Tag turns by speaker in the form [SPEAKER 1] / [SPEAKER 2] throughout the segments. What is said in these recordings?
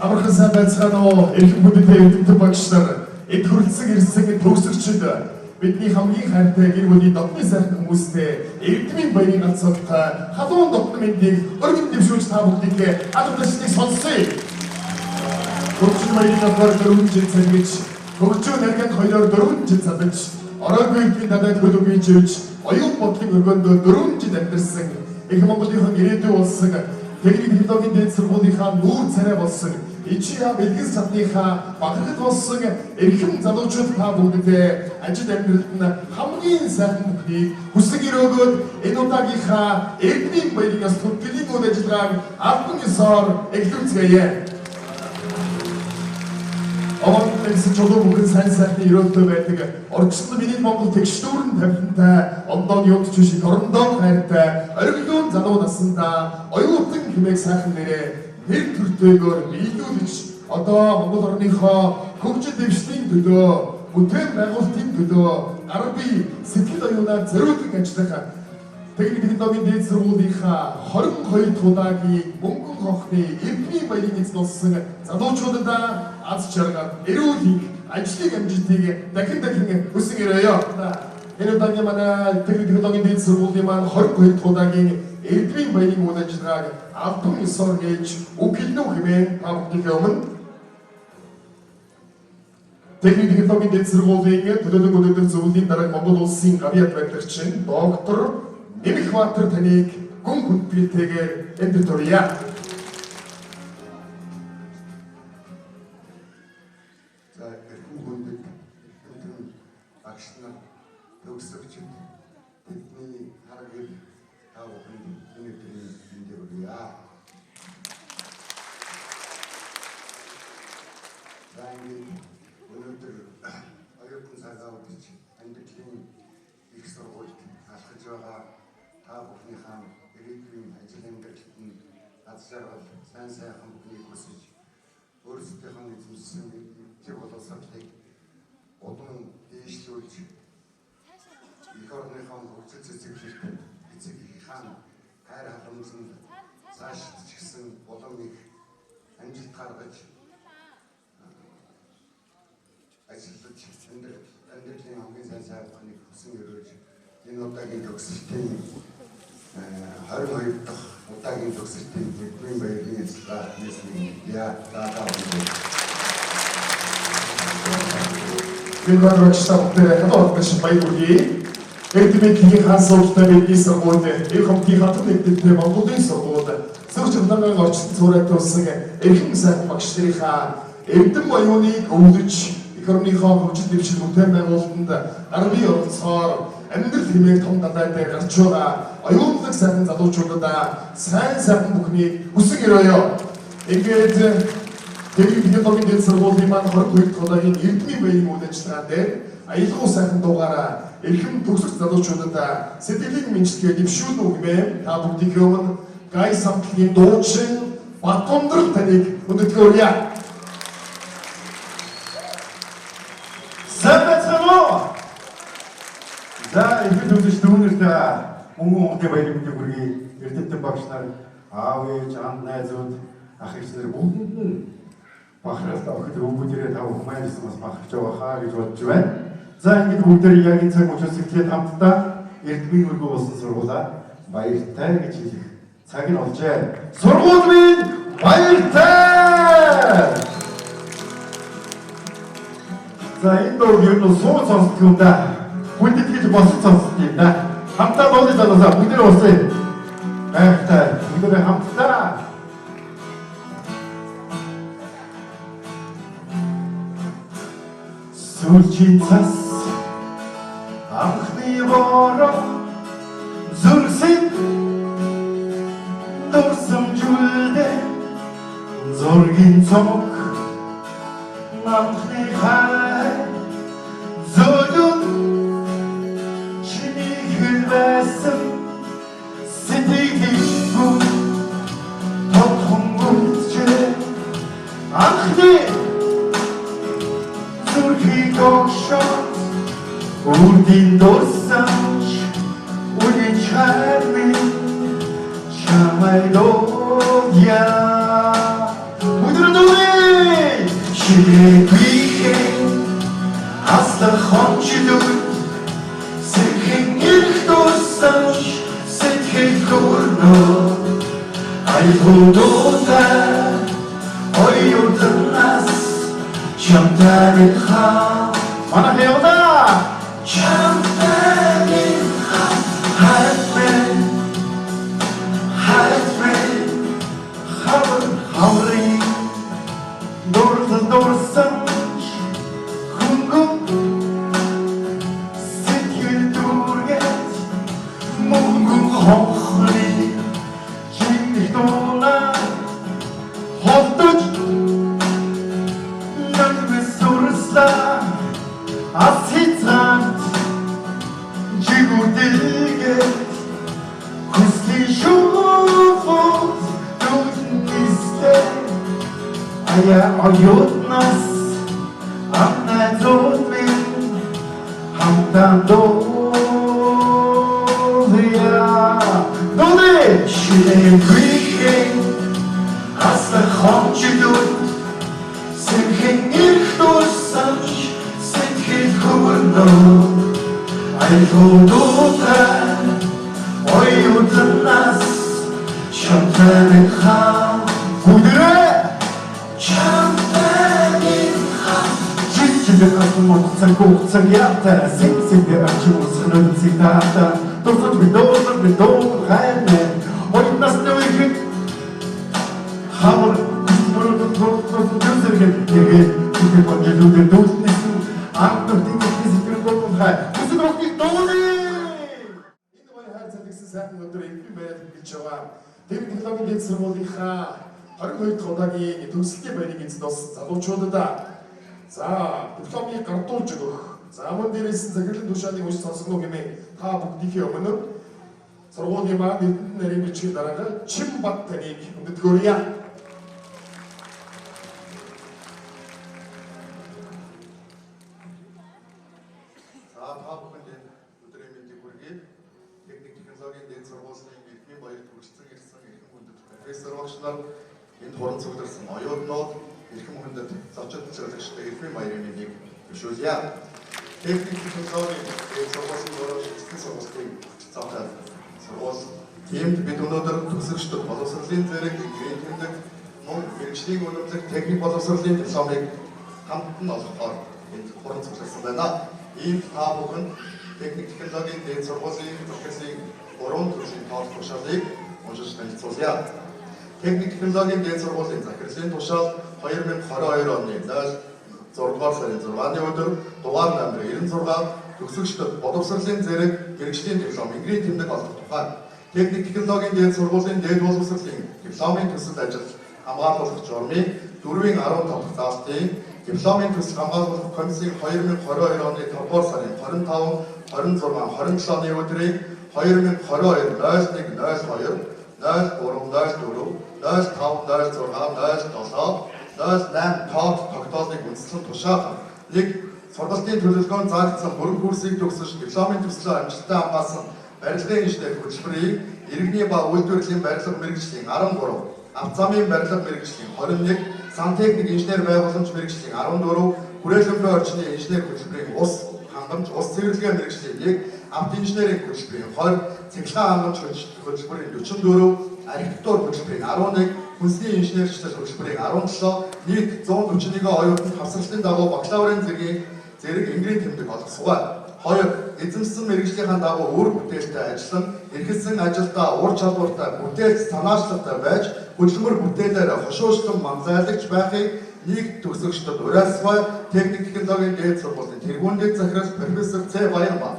[SPEAKER 1] Амархан сайн байцгаана уу? Эрхэм хүндэтэй эрдэмтэн багш нар, эд хүрэлцэн ирсэн төгсөгчд бидний хамгийн хайртай гэр бүлийн дотны сайхан хүмүүстэй эрдмийн баярын ганцхан халуун дотны мэндийг өргөн дэвшүүлж та бүхнийг алдаршилтыг сонсъё. Хөгжил баярын ганцхан 4 жил цалгиж, хөгжил нарганд 4 жил цалгиж, ороогүй эрдмийн надад хөлөгийн живж, оюун бодлын өргөнд 4 жил амьдарсан их Монголын ирээдүйн болсон техник технологийн дэд сургуулийнхаа нүүр царай болсон ичиа бэлгэн садныхаа баграгд болсон эрхэм залуучууд та бүгдээ ажил амьдралд нь хамгийн сайхан бүхнийг хүсэг өрөөгөөд энэ удаагийнхаа эрдмийн баярын төлөвлөлийн үйл ажиллагааг албан ёсоор эхлүүлцгээе. Аваад чулуу бүхэн сайн сайхны өрөөлтөө байдаг орчинд миний Монгол тэгшдүүрэн тавилантай ондооны юунд ч шиг орондоо хайртай оргилуун залуу насандаа оюутан хэмээх сайхан нэрээ нэр төртэйгээр биелүүлж одоо Монгол орныхоо хөгжил дэвшлийн төлөө бүтээн байгуулалтын төлөө гар бие сэтгэл оюунаар зориулан ажиллах техник технологийн дэд сургуулийнхаа 22 дахь удаагийн мөнгөн хохны эрдмийн баярын эзэн болсон залуучуудад аз жаргал эрүүл ажлын амжилтыг дахин хүсэн өрөөё. Энэ удаагийн манай техник технологийн дэд сургуулийн маань 22 дахь удаагийн эрдмийн баярын үйл ажиллагааг албан ёсоор нээж үгэлнүү хэмээн та бүхний өмнө техник технологийн дэд сургуулийн төлөөлөг өнөөдөр зөвлөлийн дарга Монгол улсын гавьяат байдлагчин доктор Нэмэхбаатар таныг гүн хүндэлтэйгээр энд төрье.
[SPEAKER 2] За эрхэм хүндэт багш нар төгсөгчид бидний харгыг та бүхэнд өнөөдрийн энд өргөе. За өнөөдөр оюутан цагаа үдж амьдралын их сургуульд алхаж байгаа та бүхнийхээ ирээдүйн ажил амьдралд нь аз жаргал сайн сайхан бүхнийг хүсэж өөрсдийнхөө эзэмшсэн тэр боловсролыг улам дээшлүүлж их орныхоо хөгжил цэцэглэлд эцэг хаан хайр халамжинд цаашд ч гэсэн улам их амжилт гаргаж ажиллаж амьдралын хамгийн сайн сайхныг хүсэн өрөөж энэ удаагийн төгсөлтийн 22 дахь удаагийн төгсөлтийн эрдмийн баярын ажиллагаа нийслэлийн яатаа
[SPEAKER 1] Гэнээр очтолтой хадгалж баяр хүргэе. Эрдмийн хаасуултаа бидний сургуульд их хамтын хатан нэгдэлтэй Монголын сургууль зөвч өнөөгийн орчинд цуурайтуулсан эрхэм сайхан багш нарынхаа эрдэм оюуныг өвлөж их орныхоо хөгжил дэвшил бүтээн байгуулалтанд гар бие оролцохоор амьдрал хэмээх том дадаатай гарч байгаа оюунлаг сайхан залуучуудаа сайн сайхан бүхнийг хүсэн өрөөё. Ингээд техник технологийн дэд сургуулийн маань 22 дахь удаагийн эрдмийн баярын үйл ажиллагаа дээр аялал сайхан дуугаараа эрхэм төгсөгч залуучуудаа сэтгэлийн мэдлэгээ дэвшүүлнэ хэмээн та бүгдийн өмнө гай самтлагийн дуучин Батундрал таныг өндөрлөе.
[SPEAKER 3] За их үзэж дүүнэрт мөнгөн ухны баярын мэндийг хүргэе. Эрдэмтэн багш нар, аав ээж, анд найзууд, ах эгч нар бүгдэнд нь бахархалтай охид өвгүүдээрээ та бүхэн маань бас бахархаж байгаа хаа гэж бодож байна. За ингэж бүгдээр яг энэ цаг учраас ихлээр хамтдаа эрдмийн өргөө болсон сургуулаа баяртай гэж хэлэх цаг нь болжээ. Сургууль минь баяртай! За энэ дуу ер нь суу сонсдог юм да. Хүндэт гэж босч сонсдог юм да. Хамтдаа дуулж залуусаа бүгдээ уусаа. Хайртай бүгдээ хамтдаа. Сүүлчийн цас анхны бороо зүрхсэд дурсамжуулдэ зургийн цог анхны хай зөөлөн чиний хэлбэсэн сэтгэлгүй тотхон гүйтчээ анхны зүрхийг огшоо үрдийн дурсамж үний чарми чамай лоя Удирдуе Weekend, hasta honchidur, sitting in dosanj, sitting kurno, ay hudota, oyudanas, chamtanin ha, mana heoda, chamtanin ha, hatmen, hamri, dorsan, hungum, sitkil durget, mungum hochli, jinglich dona, hotuj, nagbesursla, asitrant, jigudilget, kusli shufut, dudniste, aya ayutnas, amna zotmin, hamdan doya. Dode, shile kriegen, hasta honchidut, sinking irchtusanj, sinking kurno, ay hudota, oyudanas, chamtanin ha, hudre, chamtanin ha. Жители осмотрятся кухцам ята, сим себе очнулся, но цитата, то что ты должен, хайне, ой, нас не выход, хамр, gözlerken gibi, çünkü bu geceleri dost nesu, anlattığım fizik bir хай, bu sıra bir doğru.
[SPEAKER 1] Энэ маань хайр цалигсан сайхан өдөр эвгүй байгаад хэлж байгаа. Тэр технологийн дэд сургуулийнхаа 22 дахь удаагийн төгсөлтийн байрыг эзэд болсон залуучуудад за дипломыг гардуулж өгөх. За мөн дээрээс захирлын тушаалын үс сонсгоо хэмээн та бүгдийнхээ өмнө сургуулийн маань эрдэнэ нарийн бичгийн дараагаар Чимбат таныг өндөдгөөрье.
[SPEAKER 4] Профессорлогчлар энд хорон цугларсан оюутнууд эрхэм хүндэт зочид зөвлөгчтэй эрхэм баярын мэндийг зөвшөөрье. Техник технологийн сургуулийн өөрчлөлтийн сургуулийн цаатаа сургууль тиймд бид өнөөдөр төгсөгчдөд боловсролын зэрэг гэрийн тэмдэг мөн мэргэжлийн үнэмлэх техник боловсролын дипломыг хамт нь олгохоор энд хорон цугларсан байна. Ийм та бүхэн техник технологийн дэд сургуулийн захирлын 3 төрлийн тоол тушаалыг уншиж танилцуулъя. Техник технологийн дэд сургуулийн захирлын тушаал 2022 оны 06 сарын 6-ны өдөр дугаар номер 96 төгсөгчдөд боловсролын зэрэг мэргэжлийн диплом ингийн тэмдэг олгох тухай техник технологийн дэд сургуулийн дэд боловсролын дипломын төсөл ажил хамгаалуулах журмын 4-ийн 15 дахь заалтын дипломын төсөл хамгаалуулах комиссийн 2022 оны 5 дугаар сарын 25, 26, 27 оны өдрийн 2022 0102 0304 0506 07 08 тоод тогтоолыг үндэслэн тушаах нэг сургалтын төлөвлөгөөнд заагдсан бүрэн курсыг төгсөж дипломын төслөө амжилттай хамгаалсан барилгын инженер хөтөлбөрийг иргэний ба үйлдвэрлэлийн барилга мэргэжлийн 13, авто замын барилга мэргэжлийн 21, сантехник инженер байгууламж мэргэжлийн 14, хүрээлэнбай орчны инженер хөтөлбөрийн ус хангамж ус цэвэрлэгээ мэргэжлийн 1, авто инженерийн хөтөлбөрийн 20, цэглэн хангамж хөтөлбөрийн 44, архитектур хөтөлбөрийн 11, хүнсний инженерчлэл хөтөлбөрийн 17, нийт 141 оюутанд хавсралтын дагуу бакалаврын зэрэг ингийн тэмдэг олгосгоо. 2. Эзэмшсэн мэргэжлийнхаа дагуу үр бүтээлтэй ажиллан, эрхэлсэн ажилдаа ур чадвартай, бүтээлч санаачлалтай байж, хөдөлмөр бүтээлээр хошуушлан манлайлагч байхыг нийт төгсөгчдөд уриалсгой техник технологийн дэд сургуулийн тэргүүн дэд захирал профессор Ц. Баянбаа.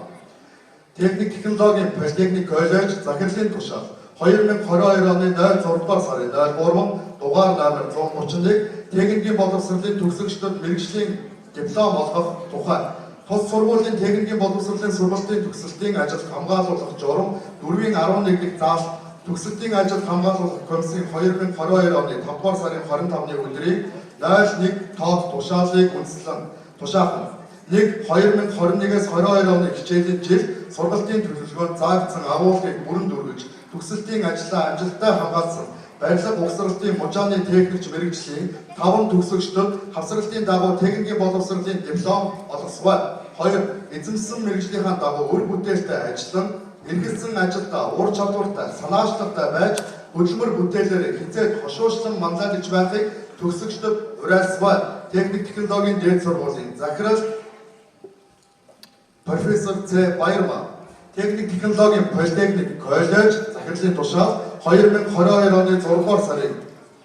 [SPEAKER 4] Техник технологийн политехник коллеж захирлын тушаал 2022 оны 06 дугаар сарын 03 дугаар номер 131 техникийн боловсролын төгсөгчдөд мэргэжлийн диплом олгох тухай тус сургуулийн техникийн боловсролын сургалтын төгсөлтийн ажилд хамгаалуулах журам 4-ийн 11 дэх заалт төгсөлтийн ажилд хамгаалуулах комиссийн 2022 оны 5 дугаар сарын 25-ны өдрийг 01 тоод тушаалыг үндэслэн тушаахна. 2021-с 22 оны хичээлийн жил сургалтын төлөвлөгөөнд заагдсан агуулгыг бүрэн дүүргэж төгсөлтийн ажлаа амжилттай хамгаалсан барилга угсралтын мужааны техникч мэргэжлийн 5 төгсөгчдөд хавсралтын дагуу техникийн боловсролын диплом олгосгой. 2. Эзэмсэн мэргэжлийнхаа дагуу үр бүтээлтэй ажиллан эргэлзэн ажилдаа ур чадвартай, санаачлалтай байж хөдөлмөр бүтээлээр хязээд хошуушлан манлайлагч байхыг төгсөгчдөд уриалсгой. Техник технологийн дээд сургуулийн захирал профессор З. Баярмаа техник технологийн политехник коллеж захирлын тушаал 2022 оны 6 дугаар сарын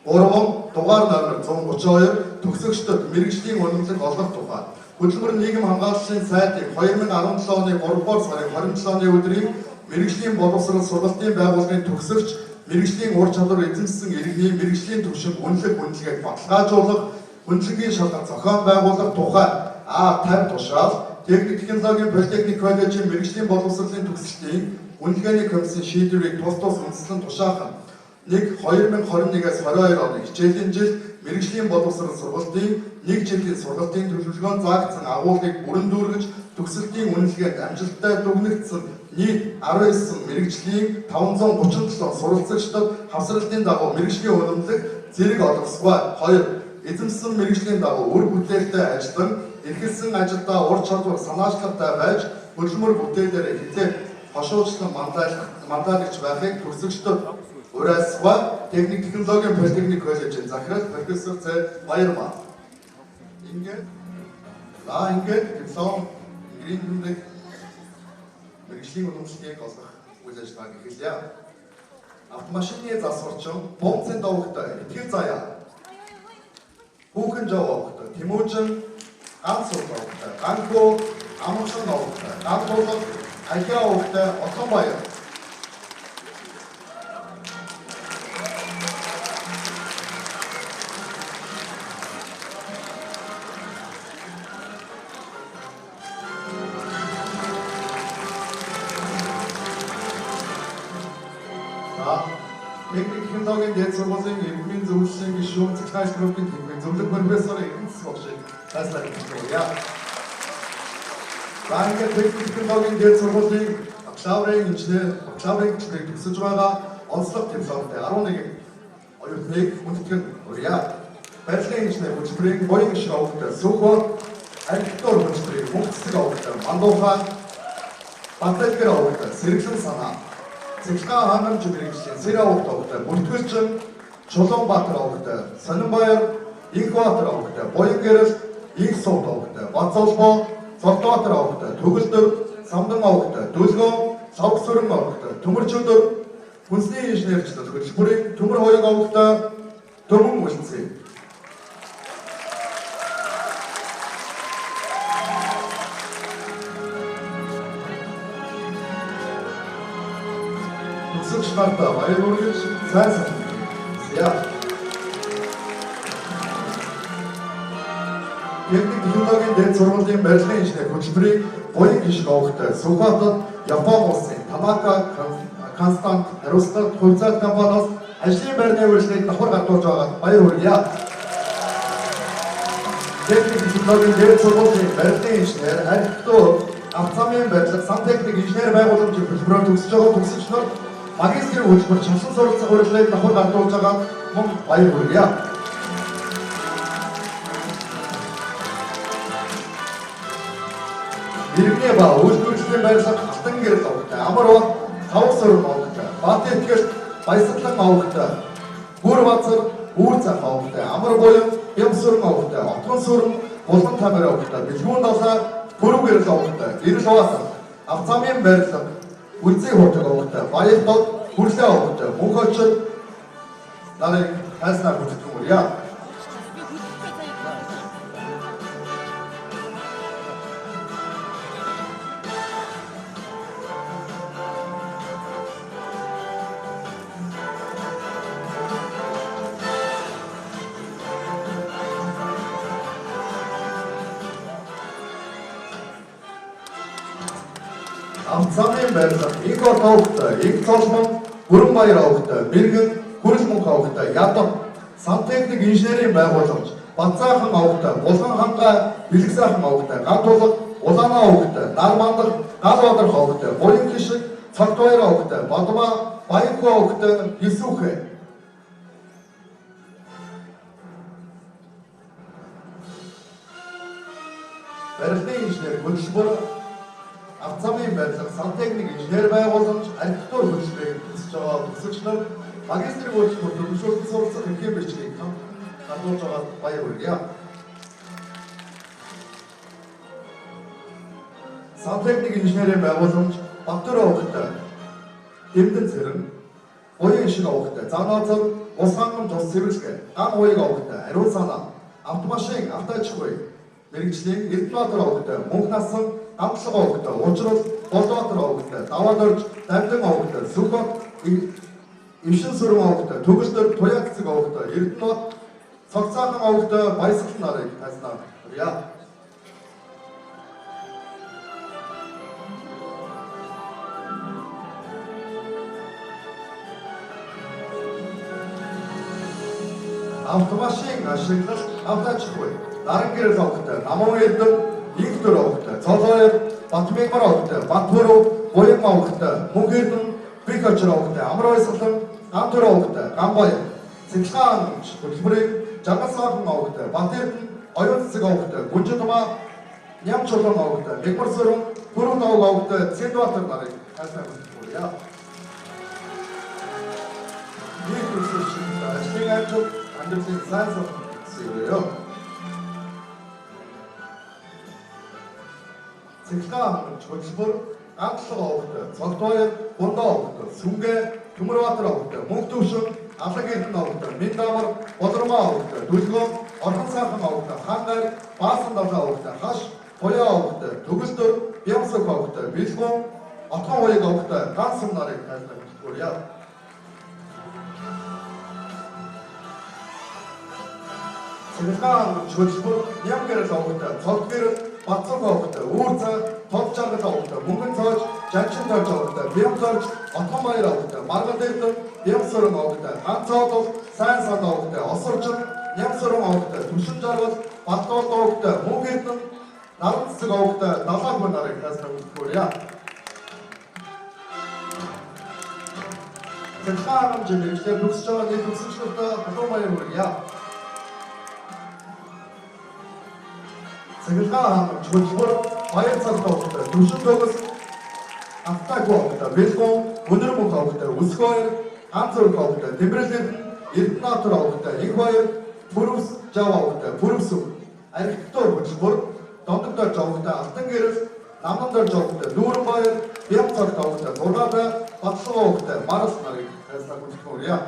[SPEAKER 4] 3 дугаар номер 132 төгсөгчдөд мэргэжлийн үнэмлэх олгох тухай хөдөлмөр нийгэм хамгааллын сайтыг 2017 оны 3 дугаар сарын 27 оны өдрийн мэргэжлийн боловсрол сургалтын байгууллагын төгсөгч мэргэжлийн ур чадвар эзэмшсэн иргэний мэргэжлийн төвшинг үнэлэх үнэлгээг баталгаажуулах үнэлгээний шалгалт зохион байгуулах тухай А50 тушаал техник технологийн политехник коллежийн мэргэжлийн боловсролын төгсөлтийн үнэлгээний комиссийн шийдвэрийг тус үндэслэн тушаахан 1-2021-ээс 22 оны хичээлийн жил мэргэжлийн боловсрол сургалтын 1 жилийн сургалтын төлөвлөгөөнд заагдсан агуулгыг бүрэн дүүргэж төгсөлтийн үнэлгээнд амжилттай дүгнэгдсэн нийт 19 мэргэжлийн 537 суралцагчдад хавсралтын дагуу мэргэжлийн үнэмлэх зэрэг олгосгой. 2. Эзэмсэн мэргэжлийн дагуу үр бүтээлтэй ажиллан эргэлзэн ажилдаа ур чадвар санаачлалтай байж хөдөлмөр бүтээлээр хязээд хошуучлан мандаалагч байхыг төгсөгчдөд уриалсгой. Техник технологийн политехник коллежийн захирал профессор З. Баярмаа. Ингээд диплом гринбэг мэргэжлийн үнэмшлийг олгох үйл ажиллагааг эхэлье. Автомашины засварчин бомцын довогтой итгэл заяа хүүхэн жавогтой Тэмүүжин ганц удаатай ганхуу амархан довогтой ганхуулах Ахиа өвгтэй Отонбаяр техник технологийн дээд сургуулийн иргэний зөвлөлийн гишүүн цэгцлэгч группийн техник зөвлөх профессор Эрдэнэс багшийг тайлбар хийгдээ. Банкет техник технологийн дээд сургуулийн бакалаврын инженерийг төгсөж байгаа онцлог дипломтой 11 оюутныг хүндэтгэн хүргье. Барилгын инженер хөтөлбөрийн боён гишүүн авахтай Сүхбат, архитектур хөтөлбөрийн мөнхцөг авахтай Мандуухан, баталгэр авахтай Сэргэлэн санаа Цэглэн хангамж мэргэжлийн Сэрэ авахтай Бүртгэлчин, Чулуунбаатар авахтай Сонинбаяр, Инхбаатар авахтай Боён гэрэл, Инх сууд авахтай Бацолбоо, Золдбаатар авахтай Төгөлдөр, Самдан авахтай Дүлгөө, Савгсүрэн авахтай Төмөрчөдөр, Хүнсний инженерчлэл хөтөлбөрийн Төмөр хоёрыг авахтай Төмөн үлцээ. Төгсөгч нартаа баяр хүргэж сайн санагдъя. Техник технологийн дээд сургуулийн барилгын инженер хөтөлбөрийн боён гишүүн авахтай Сүхбаатад Япон улсын Танака Констант хариуцлага хувьцаат компаниас ажлын байрны үйлчлэгийг давхар гардуулж байгаад баяр хүргье. Техник технологийн дээд сургуулийн барилгын инженер архитектур автомобилийн барилга сантехник инженер байгууламжийн хөтөлбөрөөр төгсөж байгаа төгсөгч нар магистрийн хөтөлбөр чансан суралцах урилгыг давхар гардуулж байгаа мөн баяр хүргье. Иргэний ба үйлдвэрлэлийн барилга халтан гэрэл авахтай амар бат тавх сурам авахтай бат итгэл баясгалан авахтай бүр бацар үүр цах авахтай амар буян бям сурам авахтай отгон сурам булган тамир авахтай бэлгүүн далаа бүрэг гэрэл авахтай гэрэл хаваасан автомобилийн барилга үлзий хурдаг авахтай баяр дод хүрлээ авахтай мөнх очил нарыг хайснаар бүтгэх юмрья. Автомобилийн барилга Инх орд авахтай Инх цолмон Гүрэн баяр авахтай Мэргэн хүрэл мөнх авахтай Ядам сантехник инженерийн байгууламж Бацаахан авахтай Булган хангаа бэлэг сайхан авахтай Гантулга Улаанаа авахтай Нармандаг Галбадар авахтай Буян гишг Цогтбаяр авахтай Бадма Баянхуу авахтай Гисүүхэ барилгын инженер, хөтөлбөр, авто замын барилга, сантехник инженер байгууламж, архитектур хөтөлбөрийг төгсөж байгаа төгсөгч нар магистрийн хөтөлбөр төлөвшүүлсэн суралцах эрхэм бичгийг хандуулж байгаа баяр хүргье. Сантехник инженерийн байгууламж Баттөр авахтай, Дэмдэн цэрэн, Буян шиг авахтай, Занаацар, Ус хангамж ус цэвэрлэгээ, ган хуйг авахтай, ариун санаа, автомашин, автоажихуй, мэрэгжлийн Эрдэнэбаатар авахтай, Мөнх насан, Амтлага авахтай, Учрал, Болдбаатар авахтай, Даваад орж, Давлан авахтай, Сүхбат, Ившин сүрэн авахтай, Төгөлдөр, Туяа цэцэг авахтай, Эрдэнэбаат, Цогцаахан авахтай, Баясгал нарыг хайснаа хүргье. Автомашин ашиглах автоажихуй, Наран гэрэл авахтай, Намун Эрдэнэ, Игтөр авахтай, Цолооёр, Батмигмар авахтай, Батбөрөв, Буян авахтай, Мөнх Эрдэнэ, Бикочр авахтай, Амар Баясгалан, Гантөр авахтай, Ганбаян, Цэглэгаан хөтөлбөрийг Жаргалсаахан авахтай, Бат Эрдэнэ, Оюун цэцэг авахтай, Гүнжитмаа, Ням чулуун авахтай, Бэгмар сүрэн, Бүрэн давг авахтай, Цэндбаатар нарыг хайснаа хүргье. Нэг төгсөгч ажлын ажил амьдралын сайн сургалтын Цэглэгаан хөтөлбөр Гантлага авахтай, Цолдбаяр, Бундаа авахтай, Сүнгээ, Төмөрбаатар авахтай, Мөнх төвшин, Алан Эрдэнэ авахтай, Миндамар, Болормоо авахтай, Дүлгөөн, Орхон сайхан авахтай, Хангай, Баасан давлаа авахтай, Хаш, Туяа авахтай, Төгөлдөр, Бямсаг авахтай, Бэлгүүн, Отгон хуйг авахтай, Гансан нарыг хайснаа хүргье. Цэглэгаан хөтөлбөр Ням гэрэл авахтай, Цолд гэрэл, Батцаг авахтай, Үүр цай, Тод жаргал авахтай, Мөнгөн цайж, Жанчин цайж авахтай, Бям цайж, Отгон баяр авахтай, Маргал Эрдэнэ, Бям сүрэн авахтай, Ганц цаадал, Сайн сад авахтай, Осорчин, Ням сүрэн авахтай, Түшин жаргал, Батдуулд авахтай, Мөнх Эрдэнэ, Наран цэцэг авахтай, Далайгүй нарыг хайснаа хүргье. Цэглэгаан мэргэжлээр төгсөж байгаа нийт төгсөгчдөө халуун баяр хүргье. Цэглэгаан хөтөлбөр Баяр цалд авахтай, Түшин төгс, Автаагүй авахтай, Бэлгүүн, Өнөр мөнх авахтай, Өсгөөөр, Ганц өрг авахтай, Дэмрэл Эрдэнэ, Эрдэнэбаатар авахтай, Их баяр, Пүрвс жав авахтай, Пүрвс архитектур хөтөлбөр Дондог дорж авахтай, Алтан гэрэл, Намнан дорж авахтай, Дүүрэн баяр, Бям цогт авахтай, Дургабай, Батлага авахтай, Марал нарыг хайснаа хүргье.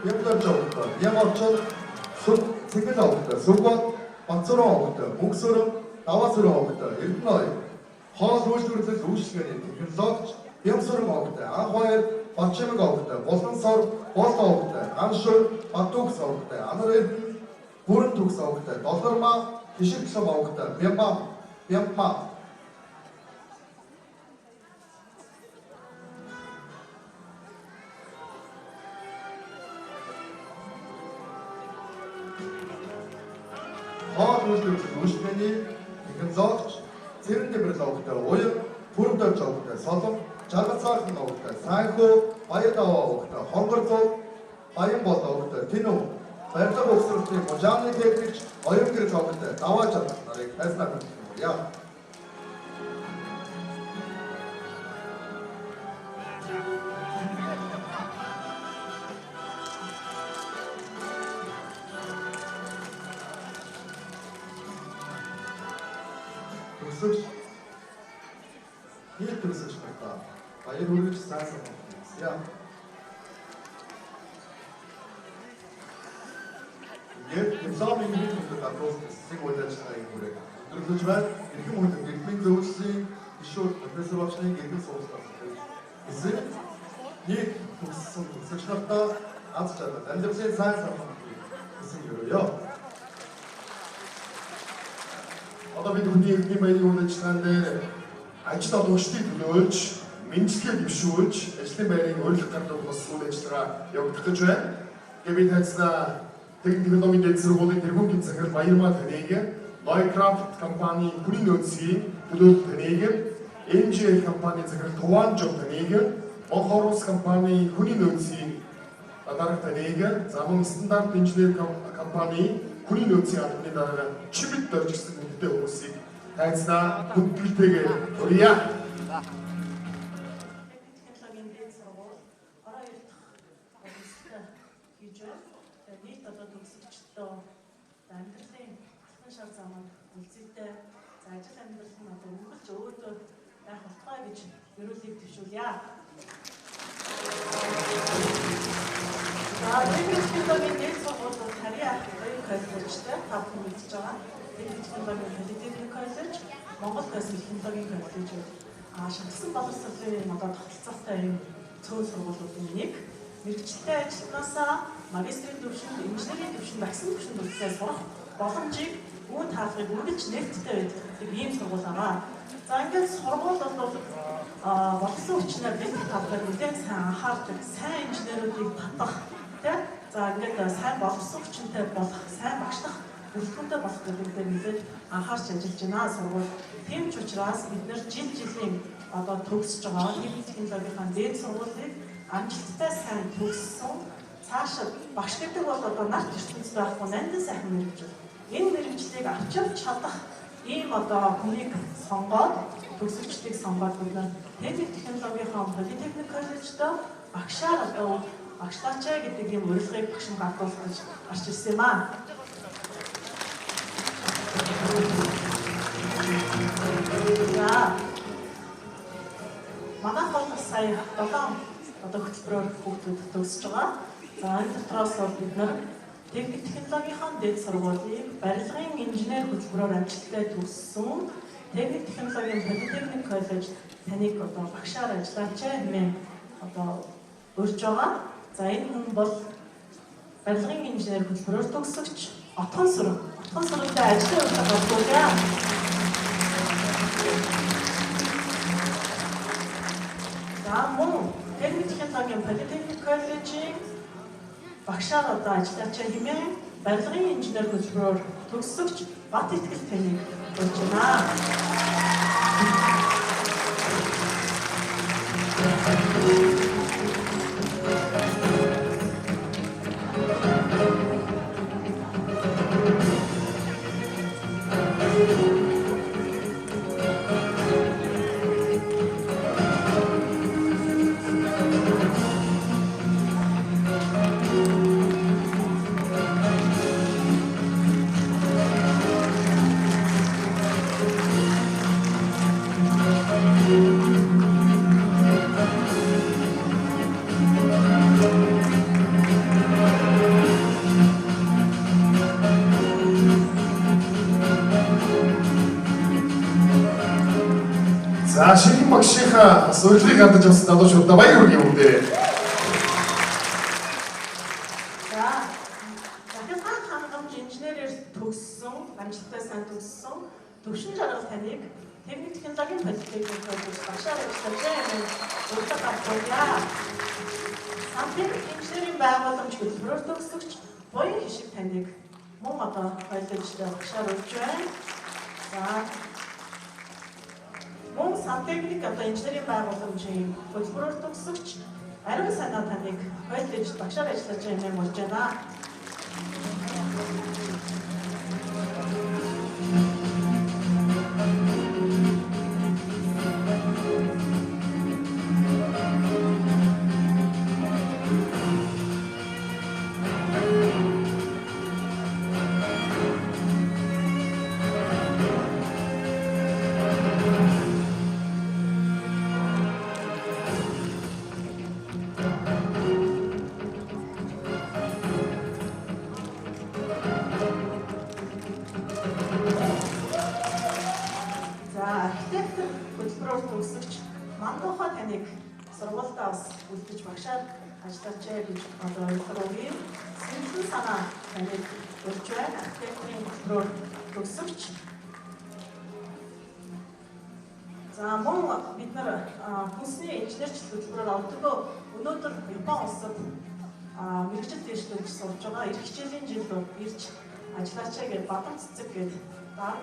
[SPEAKER 4] Ямдорж авахтай, Ям орчод, Цэнгэл авахтай, Сүгбат, Батцүрэн авахтай, Мөнх сүрэн, Даваа сүрэн авахтай, Эрдэнэ ой, хоол үйлдвэрлэл үйлчлэгээний технологич, Бям сүрэн авахтай, Анх баяр, Батчимэг авахтай, Булган сор, Болд авахтай, Ганшур, Баттүгс авахтай, Анар Эрдэнэ, Бүрэн төгс авахтай, Долгормаа, Хишигтлэг авахтай, Бяммаа. Хоол үйлдвэрлэл үйлчлэгээний технологич, Цэрэн Дэмрэл авахтай, Уян, Бүрэн дорж авахтай, Солон, Жаргалцаахан авахтай, Сайнхүү, Баяр даваа авахтай, Хонгор зов, Баян бол авахтай, Тэнүү, барилга бохирдлын мужааны техникч, Оюун гэрэл авахтай, Даваа жаргал нарыг хайснаа хүргье. Нийт төгсөгч нартай баяр хүргэж сайн санагдсан юм. Ингээд дипломын хэлбэрт аппроч засаг удирдлагын хүрээ өдөрлөж байна. Иргэн хүнд гэрмийн зөвлөлийн гишүүр профессор багшны гэрмийн сургалтаас эсрэг нийт төгсөгч нартай аз жаргал амьдралын сайн санагдсан гэсэн ёо. Одоо бид хүний иргэний баярын удирдлагын дээр ажил олгогчдыг төлөөлж, мэдлэгээ дэвшүүлж, ажлын байрыг өөрчлөх гардаг бас үйл ажиллагаа явагдах гэж байна. Тэгээд бид хайцнаа техникийн дэд сургуулийн тэргүүн захирал Баярмаа таныг
[SPEAKER 1] Loycraft компани хүний нөөцийн төлөөлөл таныг, MJ компани захирал Туван Жов таныг, Монхорус компани хүний нөөцийн дарга таныг, за мөн стандарт инженер компани хүний нөөцийн албаны дарга Чибэд дорж ирсэн хүнтэй хүмүүсийг хайцнаа хүндгэлтэйгээр урья.
[SPEAKER 5] заманд үлцэгтэй за ажил амьдрал нь одоо өнгөрч өөдөө байх болтугай гэж ерөөлийг төвшүүлье. За техникийн дээд сургуулиуд Харьяа Баян коллежтэй тав хүн үзэж байгаа. Техникийн политехник коллеж, Монгол техникийн коллеж шатсан боловсролын одоо тогтолцоотой юм цөөн сургуулиудын нэг. Мэргэжилтэй ажиллагаасаа магистрийн түвшинд, инженерийн түвшинд, багцны түвшинд үлдээ сурах боломжийг үн таалгыг үргэлж нээлттэй байдаг ийм сургууль байгаа. За ингээд сургууль бол болсон хүчнээр бид талбайд үлдэн сайн анхаардаг, сайн инженеруудыг татах, тийм. За ингээд сайн боловсон хүчнтэй болох, сайн багшлах бүрэлдэхүүнтэй болох гэдэг мэдээд анхаарч ажиллаж байна сургууль. Тийм ч учраас бид нэр жилийн одоо төгсөж байгаа хэвлэл технологийн дээд сургуулийг амжилттай сайн төгссөн цаашаа багш гэдэг бол одоо нарт ертөнцид байхгүй нандин сайхан мэргэжил. Энэ мэргэжлийг авч явж чадах ийм одоо хүнийг сонгоод төгсөгчдийг сонгоод бид нар техник технологийн политехник коллежд багшаар одоо багшлаачаа гэдэг ийм урилгыг багшин гардуулж гарч ирсэн юм аа. За манай хол сая одоо хөтөлбөрөөр хүүхдүүд төгсөж байгаа. За энэ дотроос бид нар техник технологийн дээд сургуулийг барилгын инженер хөтөлбөрөөр амжилттай төгссөн техник технологийн политехник коллеж таныг одоо багшаар ажиллаач хэмээн одоо урьж байгаа. За энэ хүн бол барилгын инженер хөтөлбөрөөр төгсөгч Отгон сургуультай ажлын урьд болдгоо. За мөн техник технологийн политехник коллежийн багшаар одоо ажиллаач хэмээн барилгын инженер хөтөлбөрөөр төгсөгч Бат Итгэл таныг урьж байна.
[SPEAKER 1] За шинэ багшийнхаа сурилгыг хандаж авсан залуучуудаа баяр хүргэе бүгдээ.
[SPEAKER 5] За захиргаан хангамж инженерээр төгссөн, амжилттай сайн төгссөн төвшин жаргал таныг техник технологийн политехник коллеж багшаар ажиллаж байна. Урьдчилан авчирья. Техник инженерийн байгууламж хөтөлбөрөөр төгсөгч Буян Хишиг таныг мөн одоо коллежд багшаар урьж байна. За мөн сантехник одоо инженерийн байгууламжийн хөтөлбөрөөр төгсөгч Ариун санаа таныг коллежд багшаар ажиллаж байгаа юм болж байна. Сургуультаа бас үлдэж багшаар ажиллаж гэж одоо ойлгоомжтой. Сэнхэн санаа таныг урьж байна. Архитектурын хөтөлбөрөөр төгсөгч. За мөн бид нар хүнсний инженерчлэл хөтөлбөрөөр одоогөө өнөөдөр Япон улсад мэргэжил дэвшлүүлж сурж байгаа. Эх хичээлийн жил ирж ажиллаач гэж бадан цэцэг гээд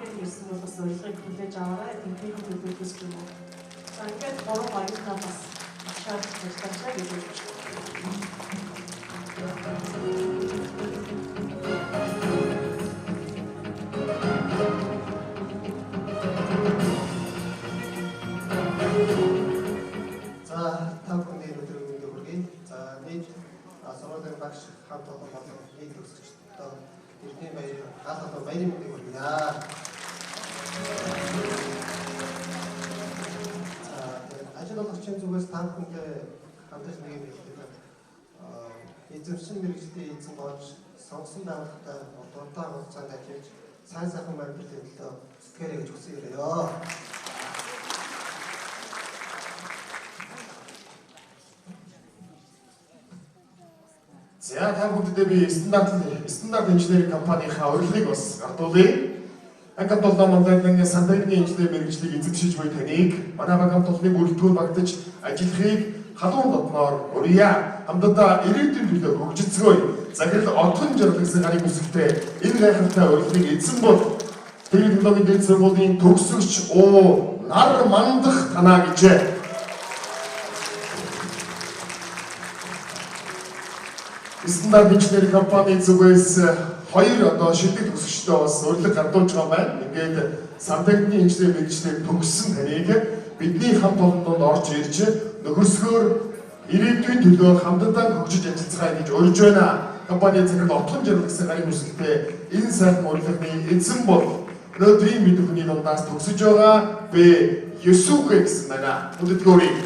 [SPEAKER 5] гэрэг ирсэн бол бас урилгыг хүлээж аваарай. Тэмцээний төлөвлөс юм уу. За ингээд 3 баяртаа бас ашаар ажиллаж гэж хэлж байна.
[SPEAKER 6] За та бүхэнд өнөөдрийн өглөө хүргэе. За нийт сургуулийн багш хамт олон болон нийт төгсөгчдөө эрдэнэ баяр гал халуун баярын мэндийг хүргье. За ажил олгогчийн зүгээс та бүхэнтэй хамтарч нэг юм хэлээд эзэмшин мэрэгчлээ эзэн болж сонгосон байгууллагатай дуртай хугацаанд ажиллаж сайн сайхан амьдралын төлөө сэтгэлээрээ гэж хүсье өрөөё.
[SPEAKER 1] За та бүхэндээ би стандарт инженерийн компанийнхаа урилгыг бас гардуулъя. Ангид толгой монголын сандрын инженер мэргэжлийг эзэмшиж буй таныг манай багийн толгойн бүрэлдэхүүн багтаж ажиллахыг халуун дотноор урья. Хамтдаа ирээдүйн төлөө хөгжицгөөе. Захирал отхон жаргалсан гарыг үсгтэй энэ гайхалтай урилгыг эзэн бол технологийн дэд сургуулийн төгсөгч нар мандах танаа гэжээ. Стандарт инженерийн компани зүгээс хоёр шилдэг төгсөгчтэй бас урилга гардуулж байгаа байна. Ингээд сантехникийн инженер мэргэжлийг төгссөн таныг бидний хамт олондод орж ирж нөхөрсгөөр ирээдүйн төлөө хамтдаа хөгжиж ажиллацгаая гэж урьж байна. Компани захирал отхон жаргалсан гарын үсгэлтэй энэ сайхан урилганы эзэн бол өнөөдрийн мэд хүний дундаас төгсөж байгаа Есүхэ гэсэн байна. Өнөөдрийн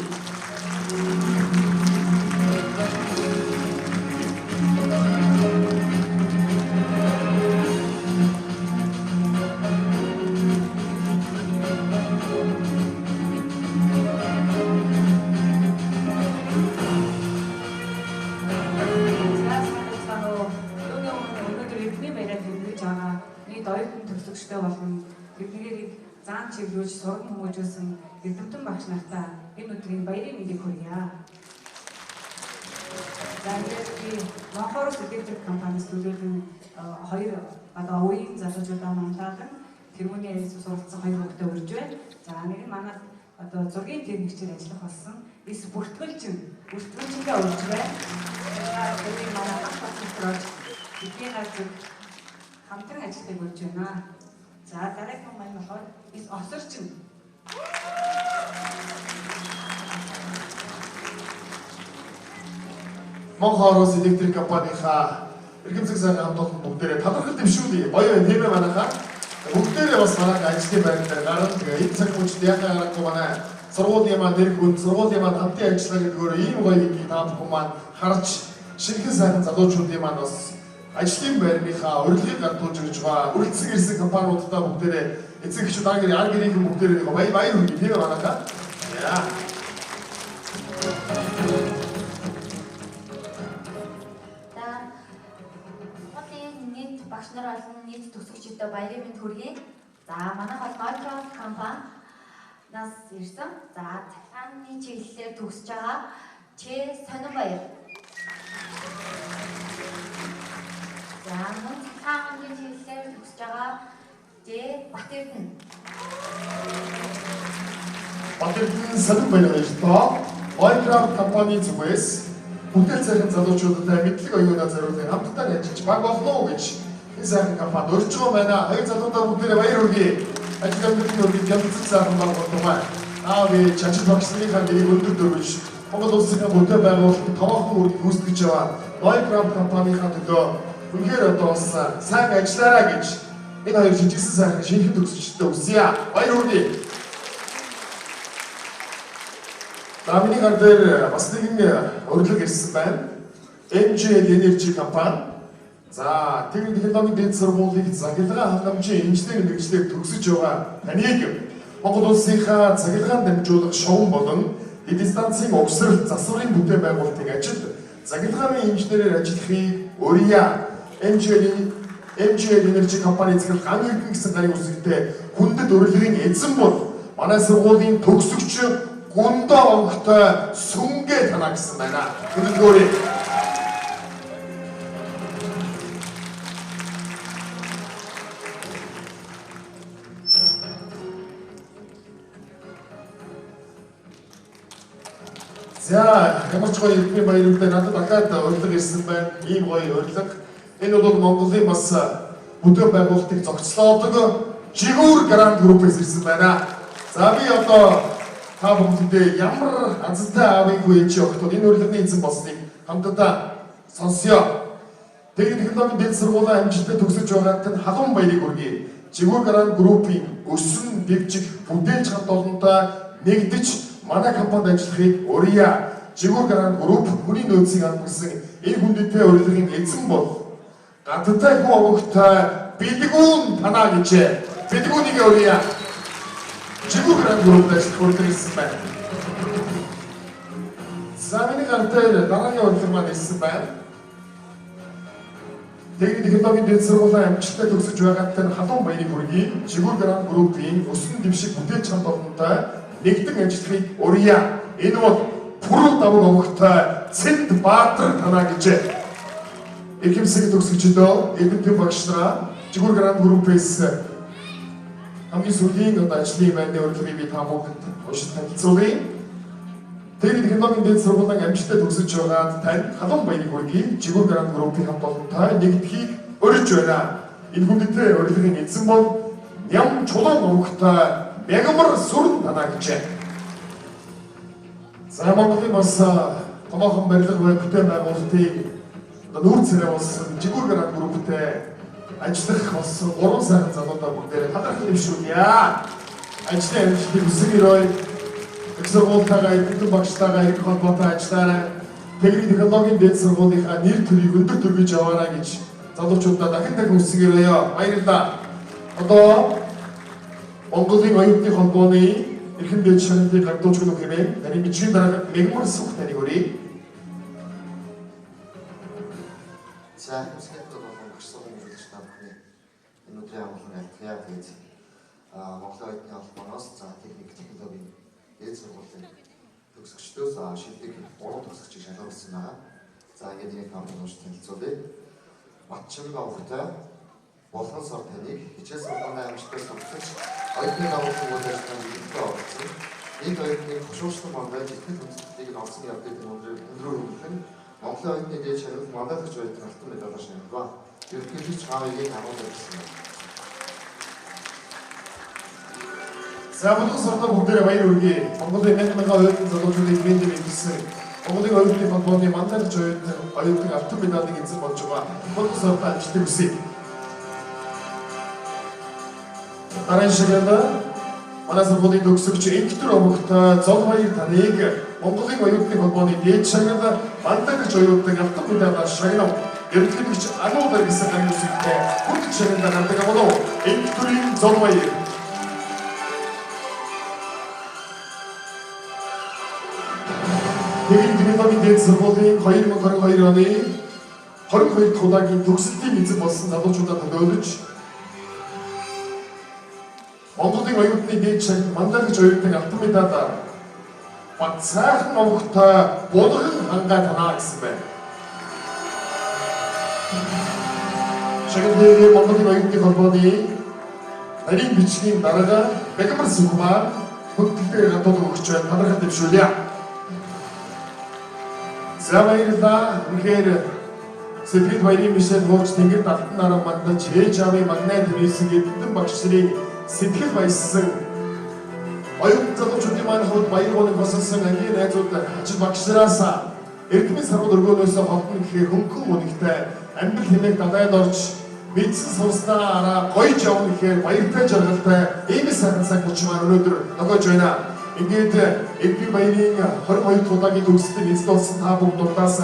[SPEAKER 7] төгсөгчтэй болон тэднийг заан чиглүүлж сурган хүмүүжүүлсэн эрдэмтэн багш нартаа энэ өдрийн баярын мэндийг хүргье. За ингээд би Монхорос электрик компаниас төлөвлөсөн хоёр үеийн залуучуудаа мандатан тэрүүний ажил суралцсан хоёр хүүхдээ урьж байна. За нэг нь манай зургийн техникчээр ажиллах болсон эс бүртгэлчин бүртгэлчингээ урьж байна. Тэгээд манай хамт олонч бидний газар хамтран ажиллахыг урьж байна. За дараагийн маань болохоор эс осорчин.
[SPEAKER 1] Монхорос электрик компанийнхаа эргэмзэг сайн хамт олон бүгдээрээ талархал дэвшүүлье. Гоё байна тийм ээ манайхаа. Бүгдээрээ бас манайхаа ажлын байр дээр гараад тэгээ энэ цаг үеч яхаа гарахгүй манай сургуулийн маань нэр хүн сургуулийн маань хамтын ажиллагаа гэдгээр ийм гоё гэдгийг та бүхэн маань харж шинхэн сайхан залуучуудын маань бас ажлын байрныхаа урилгыг гардуулж өгч байгаа. Үргэлжлэн ирсэн компаниудаа бүгдээрээ эцэг эхчүүд ар гэрийн бүгдээрээ баяр хүргэе тийм ээ манайхаа. Яа.
[SPEAKER 8] Багш нар болон нийт төгсөгчдөө баярын мэнд хүргэе. За манайх бол Microsoft компаниас ирсэн. За цахилгааны чиглэлээр төгсөж байгаа Че Сонирбаяр. За мөн цахилгааны чиглэлээр төгсөж байгаа Же Батэрдэн.
[SPEAKER 1] Батэрдэн Сонирбаяр гэж тоо Microsoft компани зүгээс бүтээл цахилгаан залуучуудад мэдлэг оюунаа зориулсан хамтдаа ажиллаж баг болно гэж энэ сайхан компанид урьж байгаа байна. Хоёр залуудаа бүгдээрээ баяр хүргэе. Ажил амжилтны өргөд янзлсан сайхан байгууллага. Би чачил багшлынхаа нэрийг өндөр дөрвөж Монгол улсын бүтээл байгууллагын томоохон үрийг гүйцэтгэж байгаа Microsoft компанийнхаа төлөө үнэхээр бас сайн ажиллаарай гэж энэ хоёр жижигсэн сайхан шинэхэн төгсөгчдөө үсье. Баяр хүргэе. За миний гар дээр бас нэгэн урилга ирсэн байна. MGL Energy компани. За технологийн дэд сургуулийн захиргаан хангамжийн инженери мэргэжлээр төгсөж байгаа таныг Монгол улсынхаа захиргаан дамжуулах шоун болон эд станцын угсрал засварын бүтээн байгуулалтын ажил захиргааны инженерээр ажиллахыг урья. MGL Energy компани захиргаан ган гэсэн гарын үсэгтэй хүндэт урилгын эзэн бол манай сургуулийн төгсөгч гундаа онгтой сүнгээ танаа гэсэн байна. Өнөөдөр За ямар ч гоё иргэний баяртай надад дахиад урилга ирсэн байна. Ийм гоё урилга. Энэ бол Монголын бас бүтээн байгуулалтыг зохицлоодог Жигүүр Гранд группээс ирсэн байна. За би одоо та бүхэндээ ямар азтай аавын хүү ээж өгтөд энэ урилганы эзэн болсныг хамтдаа сонсъё. Тэгээд технологийн дэд сургуулийн амжилттай төгсөж байгаа тань халуун баярыг хүргэе. Жигүүр Гранд группийн өссөн дэвжих бүтээлч хамт олонтой нэгдэж манай компанид ажиллахыг урья. Жигүүр Гранд групп хүний нөөцийг амжилсан энэ хүндэтгэл урилгын эзэн бол гадтай хүн овогтой бэлгүүн танаа гэжээ. Бэлгүүнийг урья. Жигүүр Гранд группд ажиллах урилга ирсэн байна. За миний гартай дараагийн урилга маань ирсэн байна. Тэгээд технологийн дэд сургуулийн амжилттай төгсөж байгаа тань халуун баярыг хүргэе. Жигүүр Гранд группийн өссөн дэвших бүтээлч хамт олонтой нэгдэн ажиллахыг урья. Энэ бол пүрэв давуу овогтой Цэнд Баатар танаа гэжээ. Эрхэмсэг төгсөгчдөө эдгээр багш нараа Жигүүр Гранд группээс хамгийн сүүлийн ажлын байрны урилгыг би та бүхэнд уншиж танилцуулъя. Тэгээд технологийн дэд сургуулийн амжилттай төгсөж байгаа тань халуун баярыг хүргэе. Жигүүр Гранд группийн хамт олонтой нэгдэхийг урьж байна. Энэ хүндэтгэл урилгын эзэн бол ням чулуун овогтой Мягмар сүрэн танаа гэжээ. За Монголын бас томоохон барилга бүтээн байгуулалтыг нүүр царай болсон Жигүүр Гранд групптэй ажиллах бас 3 сайхан залуудаа бүгдээрээ талархал дэвшүүлье. Ажлын амжилтыг хүсгээрэй. Их сургуультайгаа эдгээр багштайгаа их холбоотой ажиллаарай. Техник технологийн дэд сургуулийнхаа нэр төрийг өндөр төргөж яваарай гэж залуучуудаа дахин хүсгээрэй. Баярлалаа. Одоо Монголын оюутны холбооны эрхэм дэд шагналыг гардууж өгөх хэмээн таны бичгийн дараагаар Мягмар сүх таныг өрье.
[SPEAKER 4] За хэсэгт болон багш сургуулийн үзүүлэгч та бүхний энэ өдрийн агуулгын альтгая гэж Монголын оюутны холбооноос за техник технологийн дэд сургуулийн төгсөгчдөөс шилдэг 3 төгсөгчийг шалгуулсан байгаа. За ингээд нэг хамт уншиж танилцуулъя. Батчинга өгтэй болгон сар таныг хичээл сургуулийн амжилттай төгсөж оюутны агуулгын үйлчлэгэнд хэлбэртэй орсон. Энд оюутны хөшөөчлөн мандаж ихэнх хүндэтгэлийг олсон явдлыг өндрөөр хөгжих нь Монголын оюутны дэд шагнал мандатгч оюутны алтан медалаар шагналва. Ерөнхийлөгч хаавыг агуулж ирсэн.
[SPEAKER 1] За бүгд сартаа бүгдээрээ баяр хүргэе. Монголын 1000 оюутны залуучуудыг мэндэ мэдсэн. Монголын оюутны холбооны мандатгч оюутны алтан медалыг эзэн болж байгаа. Бүгд сартаа амжилтыг хүсье. Дараагийн шагналаа манай сургуулийн төгсөгч Инктер овогтой Золбаяр таныг Монголын оюутны холбооны дээд шагнал мандатгч оюутны алтан медалаар шагнав. Ерөнхийлөгч Ануудар гэсэн гарын үсэгтэй хүнд шагналаа гардаг болов. Инктерийн Золбаяр. Тэгээд технологийн дэд сургуулийн 2022 оны 22 дахь удаагийн төгсөлтийн эзэн болсон залуучуудаа төлөөлөж Монголын оюутны дэд шагнал мандатгч оюутны алтан медалаар бат сайхан овогтой Булган хангаа танаа гэсэн байна. Шагналын Монголын оюутны холбооны нарийн бичгийн дарга Мягмар сүхмаа хөтөлбөр гадуур өгч байна. Талархал дэвшүүлье. За баярлалаа. Үнэхээр Сэдвэд баярын мишэл хууч тэнгэр далтан нараа мандаж ээж аавын магнайт хэлсэн эдгээр багш нарын сэтгэл баяссан оюутан залуучуудын маань хувьд баяр гооныг босолсон ангийн найзууд ажил багшнараас эрдмийн сарвал өргөөнөөс холдно гэхээр хөнгөн үнэхтэй амбил хэмээх далайд орж мэдсэн сурснаа араа гоёж явна гэхээр баяртай жаргалтай ийм сайхан цаг хүч маань өнөөдөр тогоож байна. Ингээд эдгээр баярын 22 удаагийн төгсөлтөд эзэн болсон та бүгд дундаас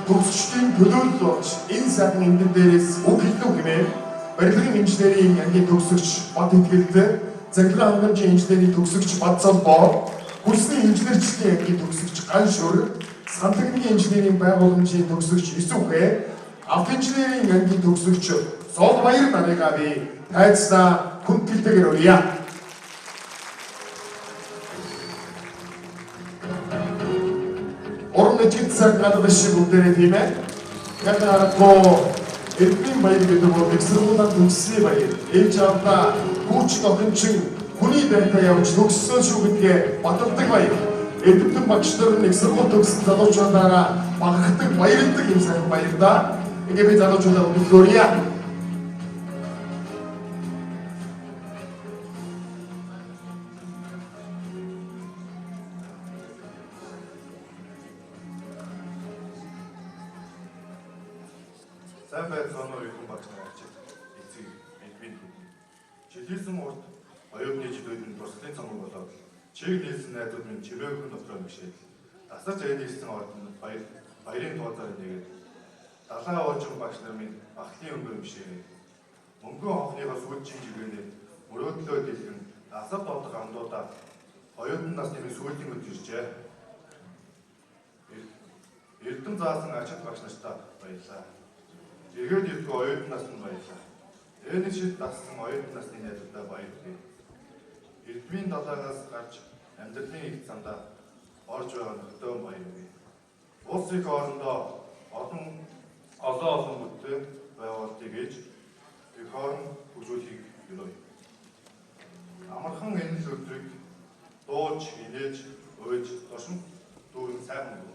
[SPEAKER 1] төгсөгчдийн төлөөлөл болж энэ сайхан эмгэн дээрээс үг хэлдэг хэмээн барилгын инженерийн ангийн төгсөгч Бат Итгэлтэй, захиргааны хангамжийн инженерийн төгсөгч Бат Залбоо, хөлсний инженерчлэгийн ангийн төгсөгч Ган Шүр, сантехникийн инженерийн байгууламжийн төгсөгч Исүхэ, автоинженерийн ангийн төгсөгч Золбаяр нарыг би тайцнаа хүндэлтэйгээр урья. Орон нутгийн цаг гадаг шиг бүгдээрээ тийм ээ. Яг харахгүй эрдмийн баяр гэдэг бол их сургуулийн төгслийн баяр. Ээж аавдаа хүүч охинчин хүний байртаа явж төгссөн шүү гэдгээ баталдаг баяр. эдгээр багш нар нэг сургууль төгссөн залуучуудаараа багахдаг, баярлдаг юм сайн баяр да. Ингээ би залуучуудаа өглөөрье.
[SPEAKER 9] Сайн байцгаана уу юм багш нар ачаад эцэг эдмин. Жилийнсэн урд оюутны жилүүдийн туршлын цомог болоод чиг нийлсэн найзууд минь чимээгхэн дотроо мишээд дасаж айлсэн ордон баярын тууцаар нэгээд далаа уучин багш нар минь багтлын өнгөр мишээ. Мөнгөн хонхныхоо сүүлчийн жигээр мөрөөдлөө дэлгэн асар додох амдуудаа оюутан насны минь сүүлийн үед иржээ. Эрдэм заасан ачаад багш нартаа баярлаа. Жиргээд ирэхгүй оюутан насны баярлаа. Энийг шид дассан оюутан насны найзуудаа баярлая. Эрдмийн далаагаас гарч амьдралын их замдаа орж байгаа нөхдөд баярлая. Улс их хоорондоо олон бүтээн байгуулалтыг ээж их хооронд хөгжүүлэхийг юуной. Амархан энэ л өдрийг дууж, инээж, уйж, дошин дүүрэн сайхан байна.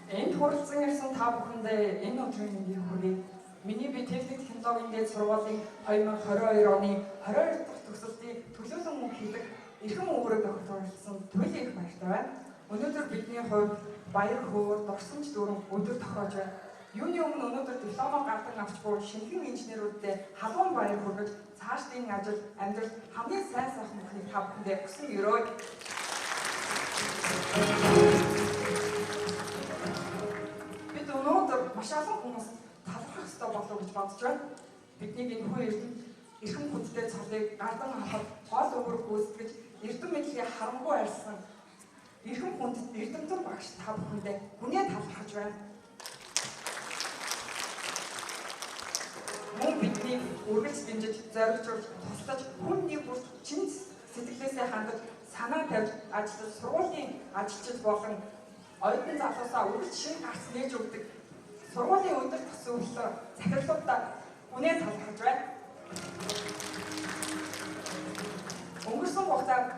[SPEAKER 10] Энд хүрэлцэн ирсэн та бүхэндээ энэ өдрийн мэндийг хүргэе. Миний би техник технологийн дээд сургуулийн 2022 оны 22 дахь төгсөлтийг төлөөлөн мөнгө хийдэг эрхэм өвөрөг өгөх оролцсон туйлын их баяртай байна. Өнөөдөр бидний хувьд баяр хөөр, дурсамж дүрм өдөр тохиож байна. Юуны өмнө өнөөдөр дипломоо гардан авч буй шинэхэн инженерүүдтэй халуун баяр хүргэж цаашдын ажил, амьдрал хамгийн сайн сайхан бүхнийг та бүхэндээ хүсэн өрөөе. Бид өнөөдөр маш олон хүмүүс талархах ёстой болов уу гэж бодож байна. Бидний энэ хүн эрхэм хүндтэй цолыг гардан авахд гол өвөрг гүйцэтгэж эрдэм мэдлэгийн харамгүй арьсан эрхэм хүндэт эрдэмтэн багш та бүхэндээ хүнээ талархаж байна. Мөн бидний үргэлж дэмжиж, зоригжуулж, туслаж, хүнний бүр чин сэтгэлээсээ хандаж, санаа тавьж, ажиллаж, сургуулийн ажилчид болон оюутан залуусаа үргэлж шинэ гарц нээж өгдөг сургуулийн өндөр төсөөлөл захирлуудаа үнээр талархаж байна. Өнгөрсөн хугацаанд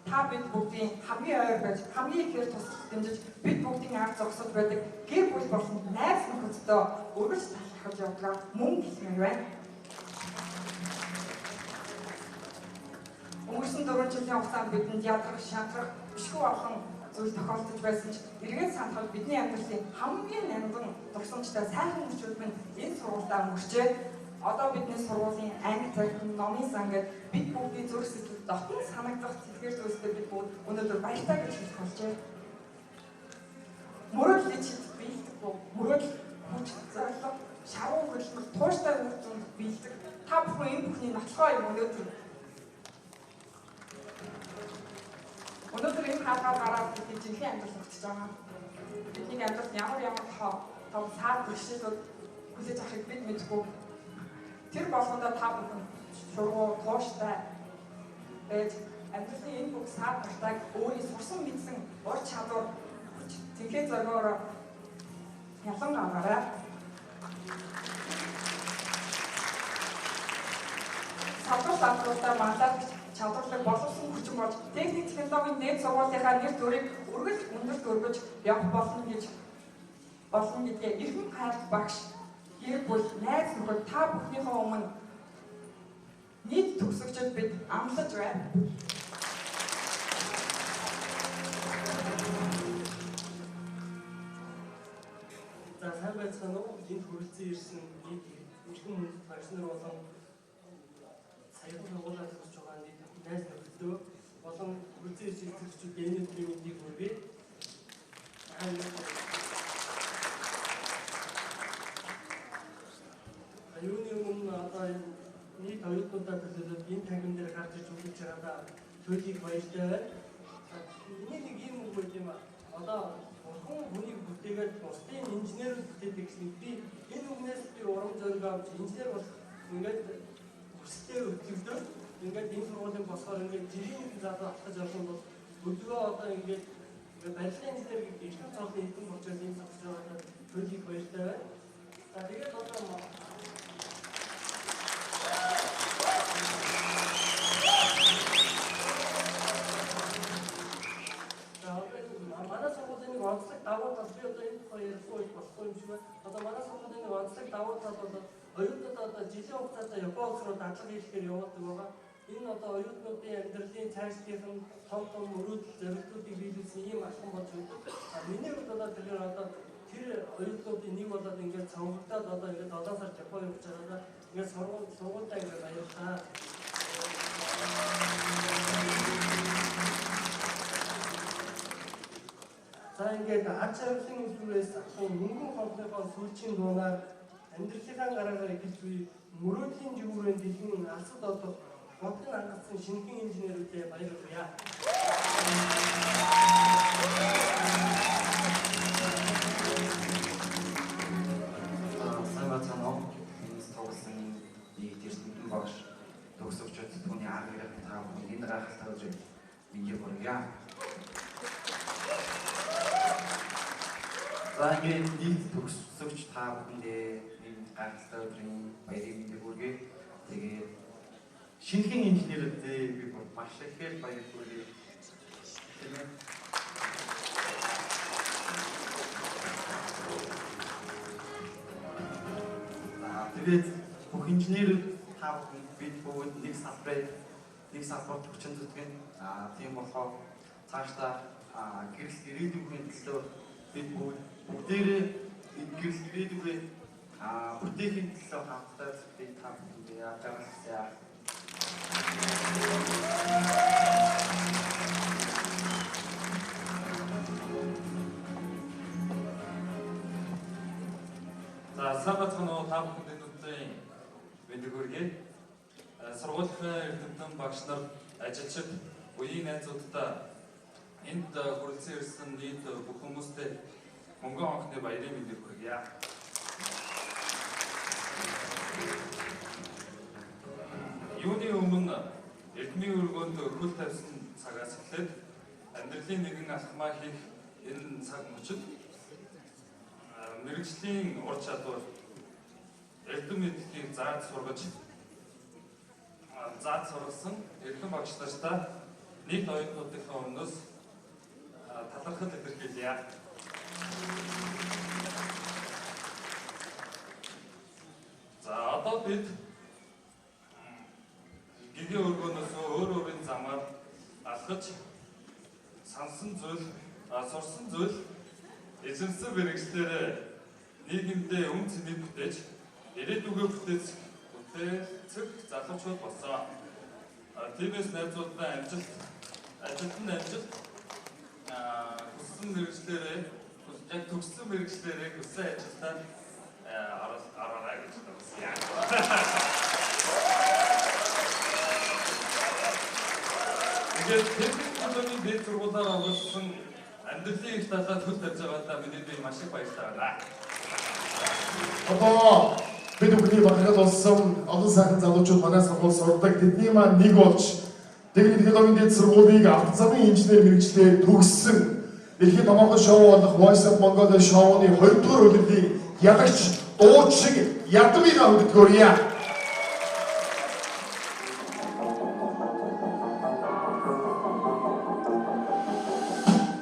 [SPEAKER 10] та бид бүгдийн хамгийн ойр байж, хамгийн ихээр туслах дэмжиж, бид бүгдийн ард зогсож байдаг гэр бүл болон найз нөхөдтэй үргэлж талархаж явдлаа мөн хэлмээр байна. Өнгөрсөн 4 жилийн хугацаанд бидэнд ядрах, шантрах, бишгүй олон зүйл тохиолдож байсан ч эргээд санахад бидний амьдралын хамгийн нандин дурсамжтай сайхан хүчүүд минь энэ сургуультаа өнгөрчээ. Одоо бидний сургуулийн анги тархин, номын сан гээд бид бүгдийн зүрх сэтгэл дотн санагдах сэтгэл зүйлстэй бид бүгд өнөөдөр баяртай гэж хэлэх болжээ. Мөрөдлөж биелдэг, мөрөдл хүч зорилго, шаргуу хөдөлмөр, тууштай үр дүнд биелдэг. Та бүхэн энэ бүхний нотлохоо юм өнөөдөр. Өнөөдөр энэ хаалгаар гараад бидний жинхэнэ амьдрал өгч байгаа. Бидний амьдралд ямар том саад бэрхшээлүүд хүлээж авахыг бид мэдгүй. Тэр болгондоо та бүхэн шургуу, тууштай байж амьдралын энэ бүх саад гартайг өөрийн сурсан мэдсэн ур чадвар тэнхээ зоргоор ялан аваарай. Салбар салбаруудаа мандат чадварлаг боловсон хүчин болж техник технологийн дээд сургуулийнхаа нэр төрийг үргэлж өндөрт өргөж явах болно гэдгээ эрхэм хайрт багш гэр бүл найз нөхөд та бүхнийхээ өмнө нийт төгсөгчд бид амлаж байна.
[SPEAKER 11] За сайн байцгаана уу? Энд хүрэлцэн ирсэн нийт эрхэм хүнд багш нар болон саяхан сургуулиас сурч байгаа нийт найз нөхөдөө болон хүрэлцэн ирсэн төгсөгчд энэ өдрийн мэндийг хүргэе. Юуны өмнө одоо нийт оюутнуудаа төлөөлөд энэ тагин дээр гарч иж үзэж байгаадаа төлийг баяртай байна. Миний нэг юм үг байт юм аа. Одоо бурхан хүнийг бүтээгээд бусдын инженерүүд бүтээдэг гэсэн би энэ үгнээс би урам зориг авч инженер болох ингээд хүсэлтэй өтгөлдөө ингээд энэ сургуулийн болохоор ингээд жирийн залуу авах гэж явсан бол өдгөө одоо ингээд барилгын инженер гэдэг эрхэм цолын хэдэн болчиход энэ сурч байгаадаа төлийг баяртай байна. За тэгээд одоо одоо манай сургуулийн онцлог давуу тал бол оюутнууд одоо жилийн хугацаанд Япони улс руу дадлага хийхээр явуулдаг байгаа. Энэ одоо оюутнуудын амьдралын цаашдын том мөрөөдөл зорилтуудыг биелүүлсэн ийм алхам болж байна. Миний хувьд одоо тэгэхээр одоо тэр оюутнуудын нэг болоод ингээд цонхогдоод одоо ингээд 7 сар Япони явж байгаа. Ингээд сургуультай ингээд баярлалаа. За ингээд аж аргалын үзүүрээс ахын мөнгөн хонхныхоо сүүлчийн дуунаар амьдралынхаа гараагаар ихэлж буй мөрөөдлийн жигүүрэн дэлхийн алсад одоо Бодгон хангалтсан шинэхэн инженерүүдэд баярлалаа.
[SPEAKER 12] Сайн бацаано энэс тоглосон нэг тэрсэн багш төгсөвчд түүний арга ярих та бүхэн энэ гайхалтай үжиг миний хүргье. За ингээд нэг төгсөвч та бүхэндээ энэ гайхалтай өдрийн баярыг мэндийг хүргэе. Тэгээд шинэхэн инженерүүдээ би маш ихээр баярлалаа. Тэгээд бүх инженерүүд та бүхэн бид бүгд нэг салбарт хүчин зүтгэн. Тийм болохоор цаашдаа гэрэл ирээдүйн төлөө бид бүгдээрээ энэ гэрэл ирээдүйн бүтээхийн төлөө хамтдаа бид та бүхэндээ яагаасаа
[SPEAKER 13] За сайн бацхан та бүхэнд өнөөдрийн мэдээг хүргэе. Сургуулийн эрдэмтэн багш нар, ажилчид, үеийн найзуудтай энд хүрэлцэн ирсэн нийт бүх хүмүүстээ мөнгөн онхны баярын мэдээг хүргье. Юуны өмнө эрдмийн өргөнд хөл тавьсан цагаас эхлээд амьдралын нэгэн алхмаа хийх энэ цаг мөчид мэргэжлийн ур чадвар эрдэм мэдлэгийг зааж сургасан эрхэм багш нартай нийт оюутнуудынхаа өмнөөс талархал илэрхийлье. За одоо бид гигийн өргөнөөс өөрийн замаар алхаж сансан зүйл, сурсан зүйл эзэмсэн мэргэжлээр нийгэмдээ үн цэнийг бүтээж ирээдүгөө бүтээцэх залуучууд болсон. Тиймээс найзуудтай амжилт, ажилтны амжилт, хүссэн мэргэжлээрээ, яг төгссөн мэргэжлээрээ хүссэн ажилтаа араарай гэж хэлсэн. Тэгээд техник технологийн дэд сургуулиар оруулсан амьдралын их талаар хөл тавьж байгаадаа миний би маш их баярлалаа.
[SPEAKER 1] Одоо бид бүхний бахархал болсон олон сайхан залуучууд манай сургууль сурдаг. Тэдний маань нэг болж техник технологийн дэд сургуулийг авто замын инженер мэргэжлээр төгссөн дэлхийн томоохон шоу болох Voice of Mongolia шоуны 2 дугаар үлрэлийн ялагч дуучин Ядмига хөдөлгөөрье.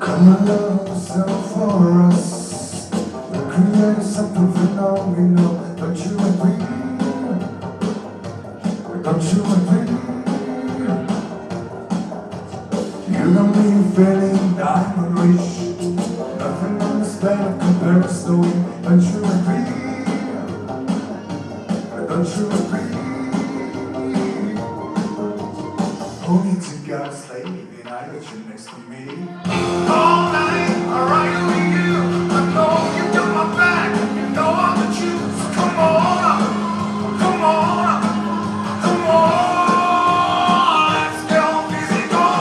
[SPEAKER 1] Come on, love yourself for us. We're creating something phenomenal. Don't you agree? Don't you agree? You got me feeling diamond rich. Nothing on this planet compares to it. Don't you agree? Don't you agree? Who needs a gas lady and I got you next to me? All night, I ride with you. I know you got my back. You know I'm the truth. So come on, come on, come on. Let's go physical.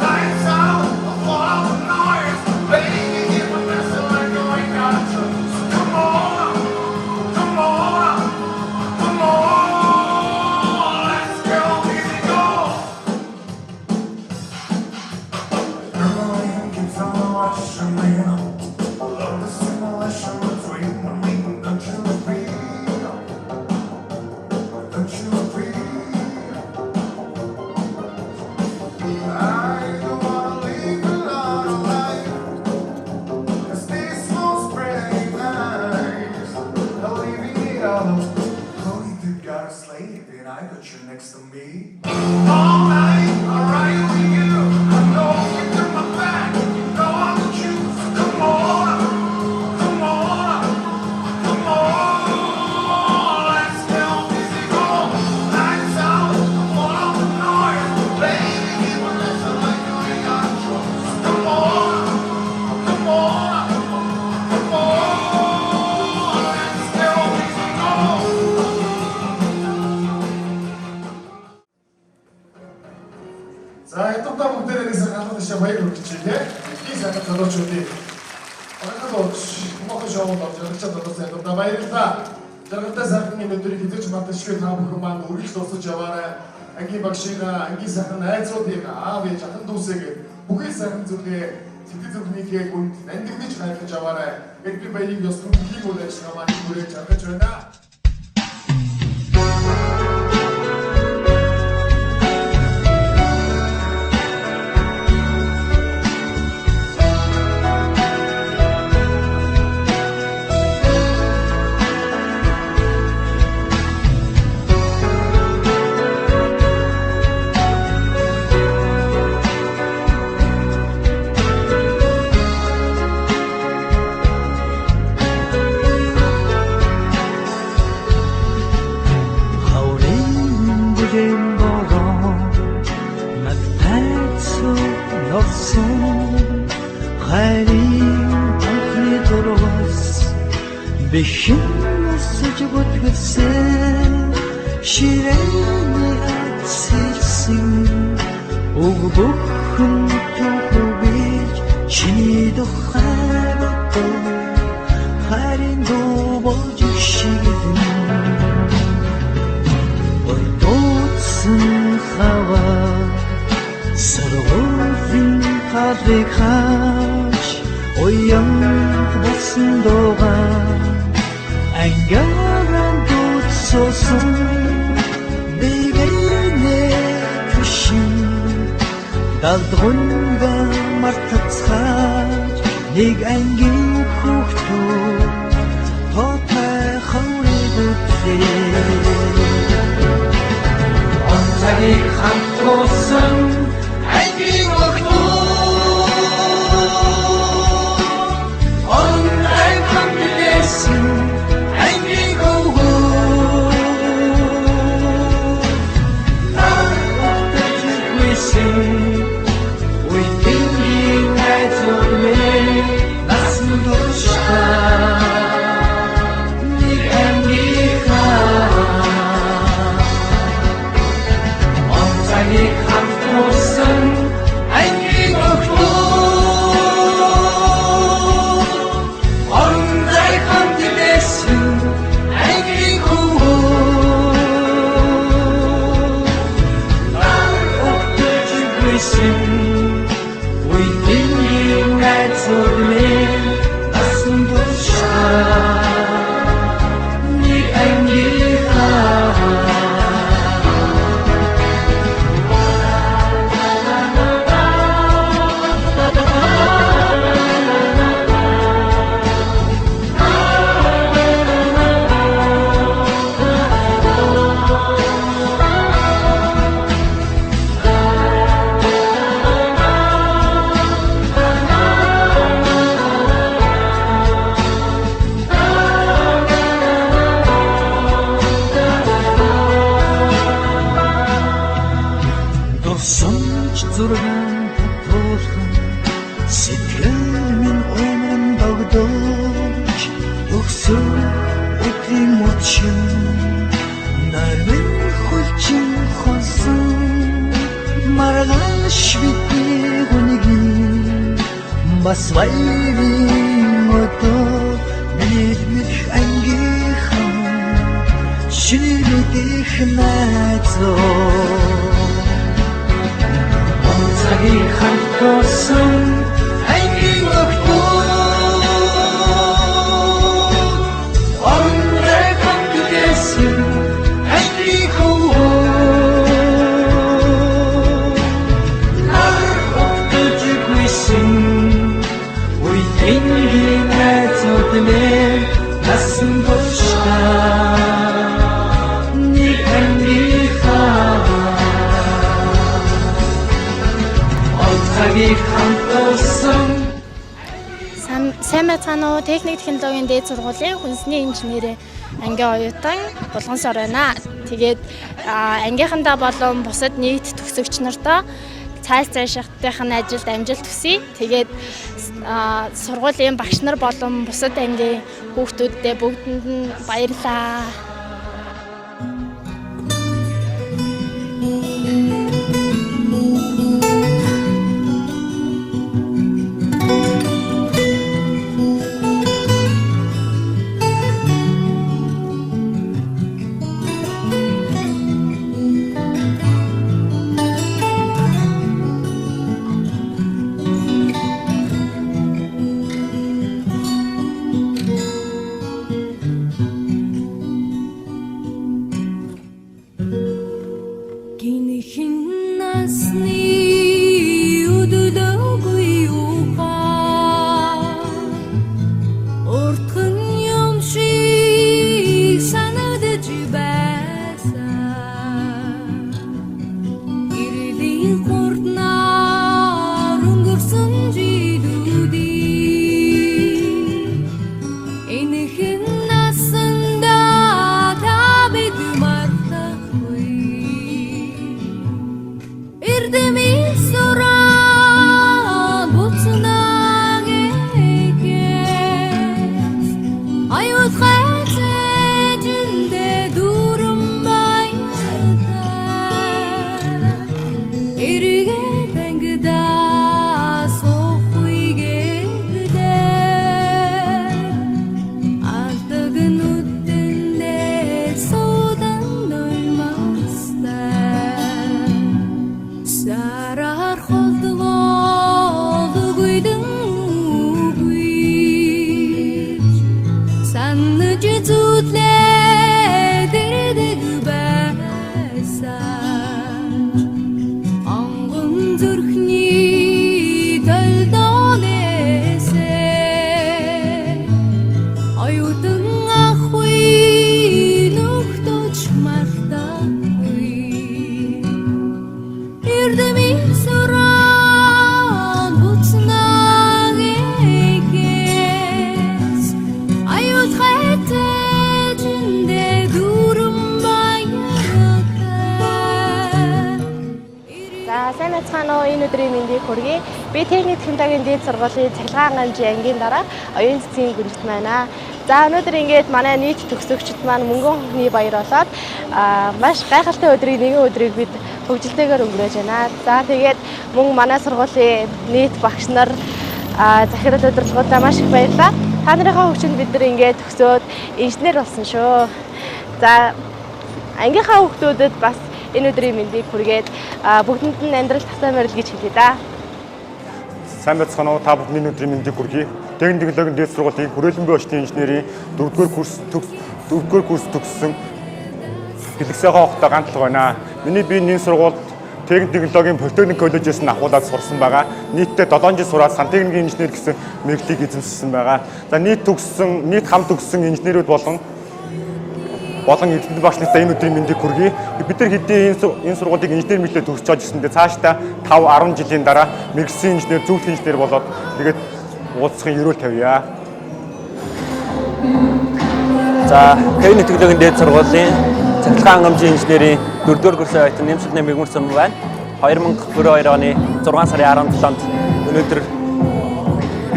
[SPEAKER 1] Lights out, all out the noise. Baby, give a message like you ain't got a choice. So come on, come on, come on.
[SPEAKER 9] want you next to me. All night, I'll ride with you. I know you got my back. You know I'm the truth. Come on, come on, come on. Let's get physical. Lights out, all of the noise. Baby, keep on listening like you ain't got a choice. Come on, come on, come on. Let's get physical.
[SPEAKER 1] За ядуудаа бүгдээрээс ганцхан ташаа баяр хүргэчихье тий. Эдний сайн залуучуудын багтаалж мохон шоунд орж ирчихсэн боловсон ядуудаа баярлалаа. Жаргалтай сайхан өнөөдрийг хизээч марташгүй та бүхэн маань үргэлж дуусаж яваарай. Ангийн багшигаа, ангийн сайхан найзуудыг, аав ээж, ахын дүүсэйгээ бүхэл сайхан зүйлээ сэтгэл зүрхнийхээ гүнд нандинж хайрлаж яваарай. Гэт би баярыг ёс төрөлхийг үйл ажиллагаа маань хүрээж харгаж байна.
[SPEAKER 14] Бэхэн өсөж бүтгсэн ширээний ацэлсэн уг бүхэн түүхэж чиний тухай бодсон харин дуу болж шигэн ойдоцсон хаваа саргуулын хадрыг хаач оян болсон дуугаа ангааран дутсосон бигэнэ түшин далдрунга мартацхаач нэг ангийн хүүхдүүд тотай хаврыг үтлээ он цагийг хамтуулсан ангийн хүүхдүүд он ай хамтлээсэн Басвайвин ото мэдмэх ангихан шинэлдэх найзоо онцагийн хантосон ангийн охтууд онрэ хамтдээсэн ангийн хөвөө нар охтож гүйсэн Ингийн найзуудмээ насан туршаа нэг ангийнхаа
[SPEAKER 15] сайн байцгаана уу? Техник технологийн дээд сургуулийн хүнсний инженерийн ангийн оюутан Булгансор байна. Тэгээд ангийнхандаа болон бусад нийт төгсөгч нартаа цаашаахтынх нь ажилд амжилт хүсье. Тэгээд сургуулийн багш нар болон бусад ангийн хүүхдүүддээ бүгдэнд нь баярлалаа. Энэ өдрийн мэндийг хүргэе. Би техник технологийн дээд сургуулийн цахилгаан гамжийн ангийн дараа оюун цэцгийн гүрэлт байна. За өнөөдөр ингээд манай нийт төгсөгчд маань мөнгөн хөнгөний баяр болоод маш гайхалтай өдрийг нэгэн өдрийг бид хөгжилтэйгээр өнгөрөөж байна. За тэгээд мөн манай сургуулийн нийт багш нар захирал удирдлагуудаа маш их баярлалаа. Та нарынхаа хөгжинд бид нар ингээд төгсөөд инженер болсон шүү. За ангийнхаа хүүхдүүдэд бас энэ өдрийн мэндийг хүргээд бүгдэнд нь амьдрал тасаа морил гэж хэлье да.
[SPEAKER 16] Сайн байцгаана уу? Та бүхний өдрийн мэндийг хүргэе. Техник технологийн дээд сургуулийн хүрээлэн бие очны инженерийн 4-р курс төгссөн бэлгэсэйгоо огтой ганц л байна. Миний би энэ сургуульд техник технологийн политехник коллежээс нь ахуулаад сурсан байгаа. Нийтдээ 7 жил сураад сантехникийн инженер гэсэн мэргэжлийг эзэмшсэн байгаа. За нийт хамт төгссөн инженерүүд болон эрдэмтэн багш нартай энэ өдрийн мэндийг хүргэе. Бид нар хэдийн энэ сургуулийг инженер мэдлэлээр төгсөж байгаа гэсэндээ цаашдаа 5-10 жилийн дараа мэргэжлийн инженер, зөвлөх инженер болоод тэгээд уулзахын ерөөл тавья.
[SPEAKER 17] За, техник технологийн дээд сургуулийн цахилгаан гамжийн инженерийн 4-р курсын оюутан Нэмсэлний Мэгмар Сум байна. 2022 оны 6 сарын 17-нд өнөөдөр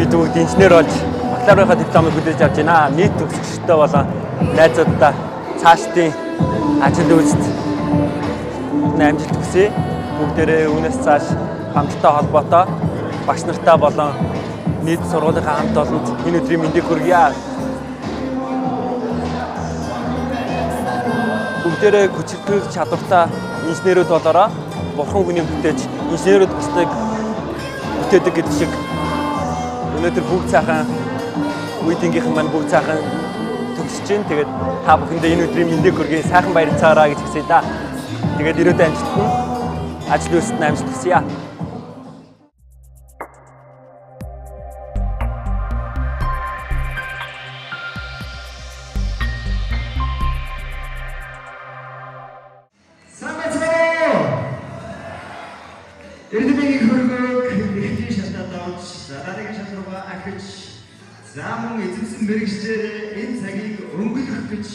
[SPEAKER 17] бид бүгд инженер болж бакалаврынхаа дипломыг хүлээж авч байна. Нийт төгсөгчдөө болон найзуудаа цаашдын ажил үйлсэд амжилт хүсье. Бүгдээрээ үүнээс цааш хамттай холбоотой багш нартай болон нийт сургуулийнхаа хамт олонд энэ өдрийн мэндийг хүргье. Бүгдээрээ хүчтэй чадвартай инженерүүд болоороо бурхан хүний бүтээж инженерүүд бусдыг бүтээдэг гэдэг шиг өнөөдөр бүгд цаахан үеийнхээ маань бүгд цаахан төгсөж чинь. Тэгээд та бүхэндээ энэ өдрийн мэндийг хүргэе. Сайхан баярлалаа гэж хүсье да. Тэгээд ирээдүйн амжилт нь ажил үйлсэд амжилт хүсье.
[SPEAKER 14] Эрдэмтний хөргөг ихний шалтгаан дараагийн шалруугаа ахиж
[SPEAKER 18] За мөн эзэмсэн мэрэгчлэр энэ цагийг өнгөлөх гэж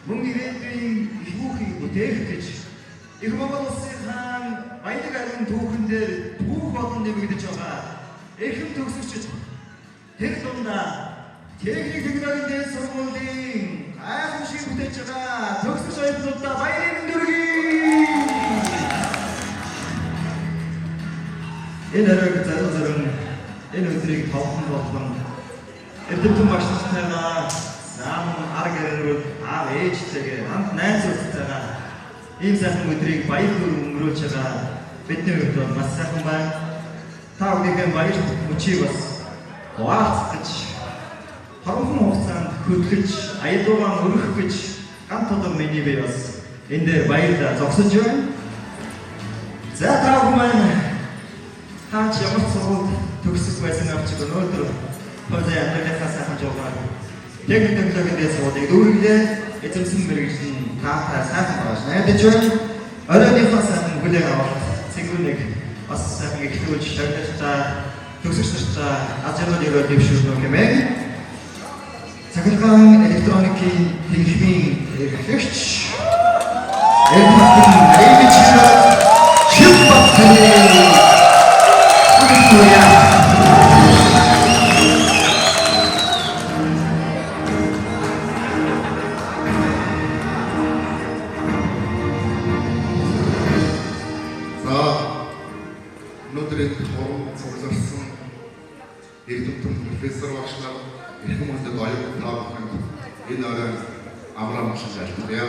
[SPEAKER 18] мөн ирээдүйн их бүхийг бүтээх гэж их Монгол улсын хаан баялаг арын түүхэн дээр түүх болон нэмэгдэж байгаа эрхэм төгсөгчд тэр дундаа техник технологийн дэд сургуулийн гайхамшиг бүтээж байгаа төгсөгч оюутнуудаа баярын мэндүргий. Энэ өрөөг зарим энэ өдрийг товхон болгон эрдэмтэн багш нартайгаа зам арга гэрүүд аав ээжтэйгээ хамт найзуудтайгаа ийм сайхан өдрийг баяр хүрэн өнгөрүүлж байгаа бидний хувьд бол бас сайхан байна. Та бүхэн баяр мөчийг бас хуваалцаж харанхуй хугацаанд хөдлөж аялуугаа өргөх гэж ганц толгой миний бие бас энэ дээр баярлалаа зогсож байна. За та бүхэн хаач ямар сургууль төгсөх байсан авч өнөөдөр хойзоо амьдралынхаа сайхан журмаар техник технологийн дэд сургуулийг дүүрэглээ эзэмсэн мэрэгжлийн таатай сайхан байж найдаж байна. Оройныхоо сайхан хүлээн авалт цэнгүүнийг бас сайхан эхлүүлж шагналтай төгсөгч нартаа ажлууд өрөө дэвшүүлнэ хэмээн цахилгаан электроникийн техникийн эрхлэгч Эдмонтон Дэвид Шипбатны
[SPEAKER 9] өнөөдрийн хорон цугларсан эрдэмтэн профессор багш нар эрхэм хүндэт оюутан та бүхэнд энэ оройн амраа мөчөж айлтгая.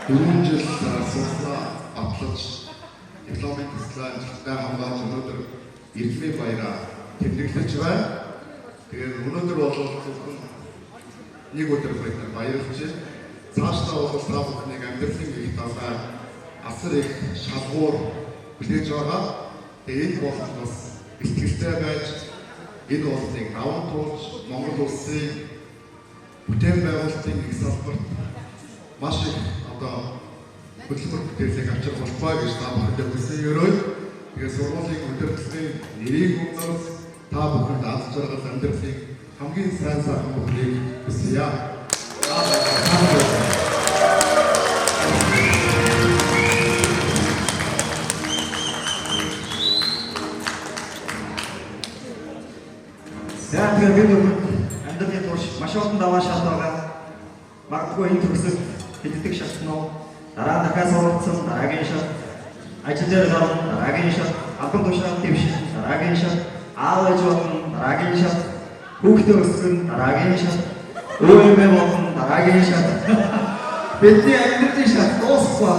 [SPEAKER 9] Дөрвөн жил сурсан атлаж дипломын төслөө амжилттай хамгаалж өнөөдөр эрдмийн баяраа тэмдэглэж байна. Тэгээд өнөөдөр бол зөвхөн нэг өдөр баярлж цаашдаа бол та бүхнийг амьдралын их талаар асар их шалгуур хүлээж байгаа. Тэгээд энэ бол бас ихтэй байж энэ улсыг даван туулж Монгол улсын бүтээн байгуулалтын их салбарт маш их хөдөлмөр бүтээлийг авчрах болтугай гэж та бүхэнд хүсэн өрөө. Тэгээд сургуулийн удирдлагын нэрийг өмнөөс та бүхэнд аз жаргал амьдралын хамгийн сайн сайхан бүхнийг хүсье.
[SPEAKER 18] За тэгээд бид амьдралын турш маш олон даваа шат байгаа. Магадгүй энэ төгсөлт хэддэг шалтнуу дараа дахиад суралцсан дараагийн шат ажил дээр гарсан дараагийн шат албан тушаал дэвшил дараагийн шат аав ээж болон дараагийн шат хүүхдээ өсгөн дараагийн шат өвөмбө болон дараагийн шат бидний амьдралын шат дуусахгүй.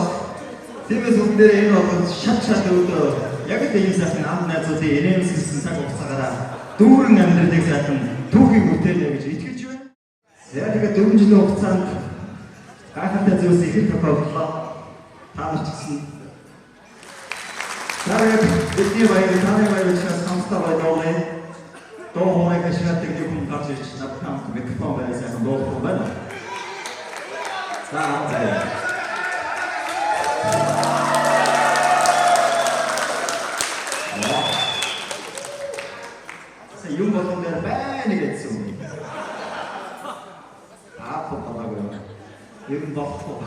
[SPEAKER 18] Тиймээс бүгдээ энэ бол шат өдрөө яг л ийм сайхан ам найзуудын инээмсэлсэн цаг хугацаагаараа дүүрэн амьдралыг сайхан түүхийг бүтээлээ гэж итгэж байна. За тэгээд 4 жилийн хугацаанд гайхалтай зүйлс их тохиолдлоо. Та нар ч гэсэн тэгээд бидний баяр таны баярыг хамтдаа баярлалаа. Доо хоолойг ашигладаг нэг хүн гарч ирж надад микрофон барай сайхан дуулах байна. За баяр. Юм болон дээр байна гэсэн үг. Аппалагаа. Юм болохгүй.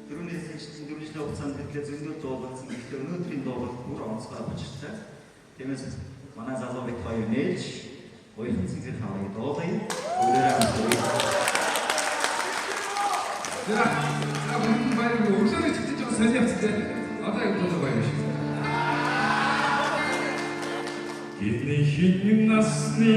[SPEAKER 18] Тэрүүнээс чинь дөрвөлжлөө хугацаанд хэлээ зөндөө дуулсан. Гэхдээ өнөөдрийн дуурал бүр онцгой болчихлоо. Тиймээс манай залуу бид хоёр нээж оюутан цэцэр хаврыг дуулъя. Өөрөөр хэлбэл
[SPEAKER 19] За бүгд баярыг өглөөний чигтэж байгаа сайн явцтай. Одоо яг тоо баяр шиг. Бидний хин насны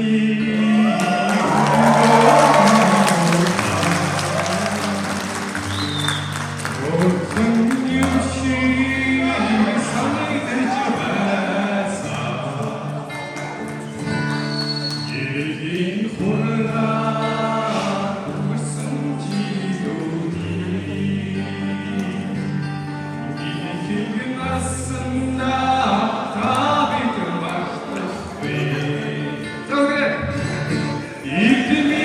[SPEAKER 14] Give me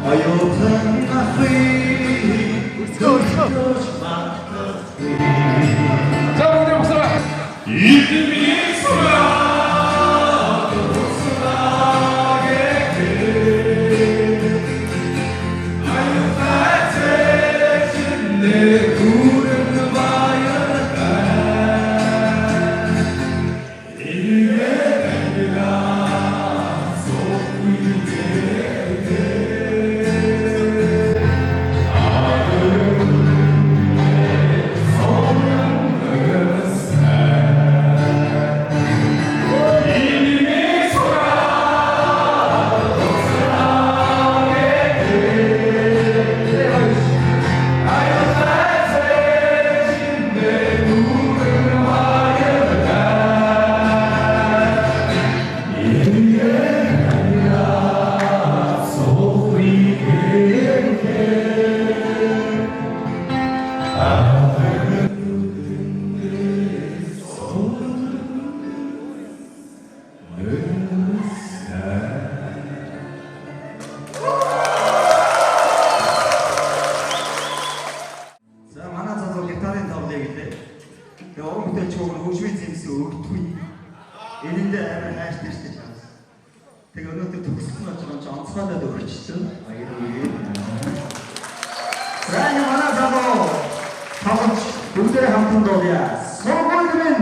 [SPEAKER 14] 어여쁜
[SPEAKER 19] 자, 우리 목사 이름이 소라 소라게 아유 빠진 내 구름 바였다 이게 내가 속이게
[SPEAKER 18] За манай залуу гитарын тоглоё гэлээ. Тэгээ өнгөтэй чууг хөгжмийн зэмсээ өгдөггүй. Энэндээ амар хайртай штэ чаас. Тэгээ өнөөдөр төгсөх нь очиж онцгойдод өрчсөн. Баяр хүргэе. За энэ манай залуу тоглож бүгдээ хамтан дуулъя. Сургуулийн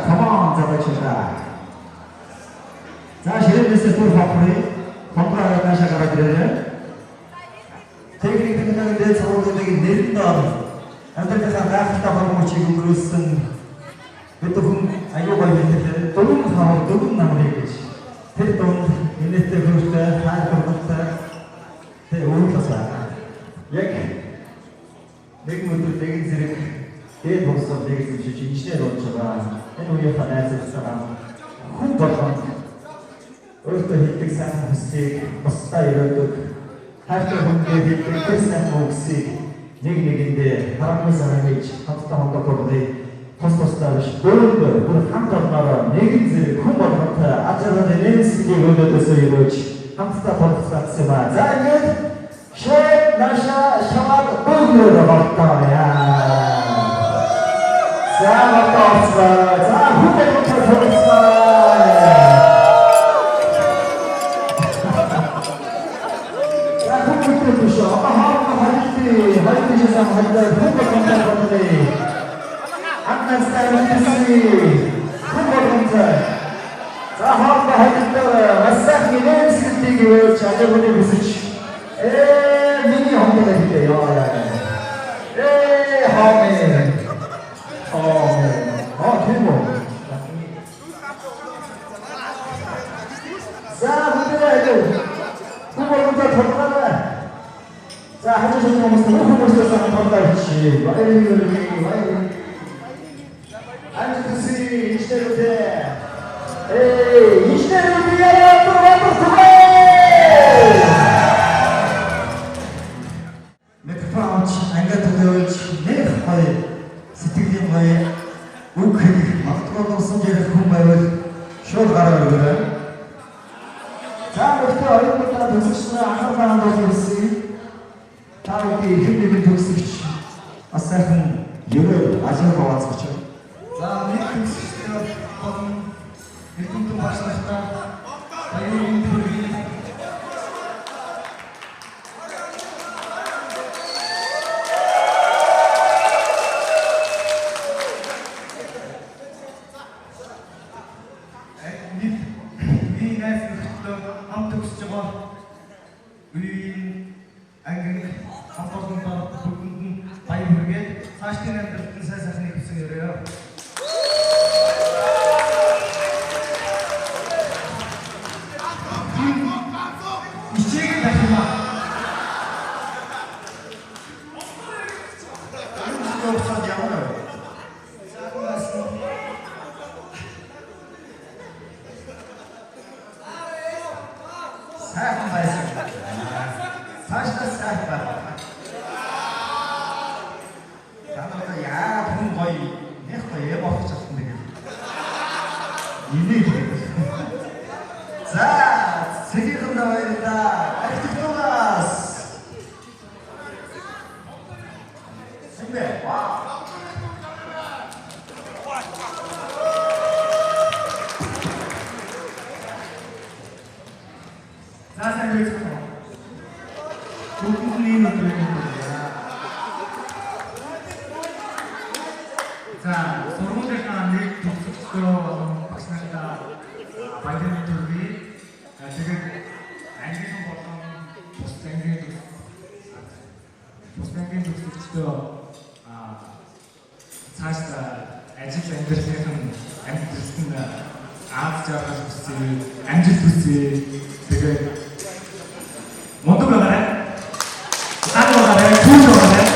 [SPEAKER 18] 가만 잡아주자. 자, 시련에서 또 바꾸리. 번갈아 가시 갈아들여요. 테크닉 등장인데 서로들에게 내린다. 안들께서 나한테 바로 지금 그것은 betul ayo bagi kita tolong hal tolong nama dia terton ini terus ter hal terus ter urut sah yak dek mutu dek zirik dek bosor dek zirik cincin orang coba ini dia pada sekarang kumpulkan urut hitik sang musik pastai urut harus mungkin hitik sang musik ник-никин데 харамын санагч хамтдаа хондоо тос-тостойш бөөндөр бүр хамт олноор нэгэн зэрэг хүн болгонтой ажрын нэмсгийг өгөөдөөсөө ирөөж хамтдаа толгоцсон ба. За ингээд шээ наша шамаг бөөндөр болтоё. За болтоосоо. За хүн болгонтой толгоцсон. За хүн болгонтой шоо. Hari ini saya mengajar buku tentang ini. Akan saya mengisi buku tentang. Sahab bahasa masak ini sedikit saja boleh bisik. Mini home lagi deh ya. Home. Oh, tunggu. Sahab itu. Buku tentang apa? 자, 한주신 모습, 모습에서 한번 더 같이 와이리 안주듯이 이 시대로 돼. 에이, 이 시대를 위하여 또 메크파운 안가토도치 네파이 스티그림과의 우크리 막토로 선제를 공부하고 쇼를 가라고 자, 이렇게 어린부터 동식신을 안하는 것이 Tahu ki hidupin toksik, asalkan yürü acil bağlantıcı. Zaten toksik kadın hidupin başlaşta bayılın türlü. Bir nefret ham toksik var. Angin хамтлагуудаа бүгдэнд нь баяр хүргээд цаашдын амьдралд сайн сайхныг хүсэн өрөө. Ичээг дахима. Өөрсдөө яваа. сайхан байсан. Цаашдаа сайхан. Танаа яа хүн гоё нэг гоё явах гэсэн нэг. Инийг. За, сэгийн давайда активтугаас. Сэмбэ. За, сайн байна. Бүгдний нүтрийг за, сургуулийн нэг төгсөлтөө багш нартай баярын төргий тэгээд англи болон бус ангийн төгсөлтөө цаашдаа ажил амьдралын амьдралд аав жаргал хүсье, амжилт хүсье. Тэгээд мундаг байгаарай. Сайн байгаарай, түн байгаарай.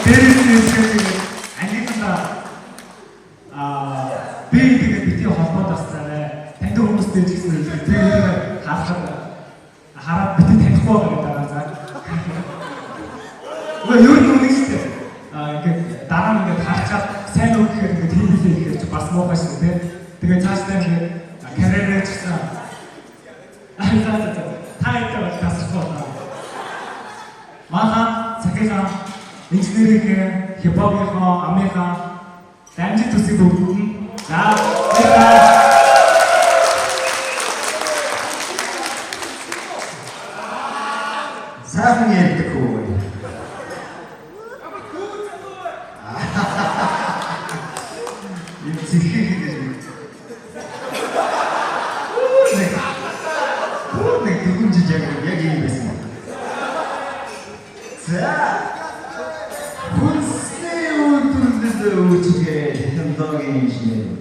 [SPEAKER 18] Дээрээс би тэгээд бити холбоод басцаарай. Таньд хүмүүстэй ч гэсэн тэгээд хараад бити танихгүй байгаа за. Юу юм нэг шүү дээ. Ингээд дараа нь ингээд харчаад сайн үг гэхээр ингээд хийлээ гэхээр чи бас муу байсан тийм. Тэгээд цаашдаа ингээд карьерээ ч гэсэн та идэв тасрах. Маха цагийнхаа инженерийн хипхопынхоо амынхаа дамжид төсөв бүгд нь за сайхан ярьдаг хөө. Эцэг нэг дүгэн жижиг яг ийм байсан. За хүнсний үйлдвэрлэлд үүсгэх технологийн инженер.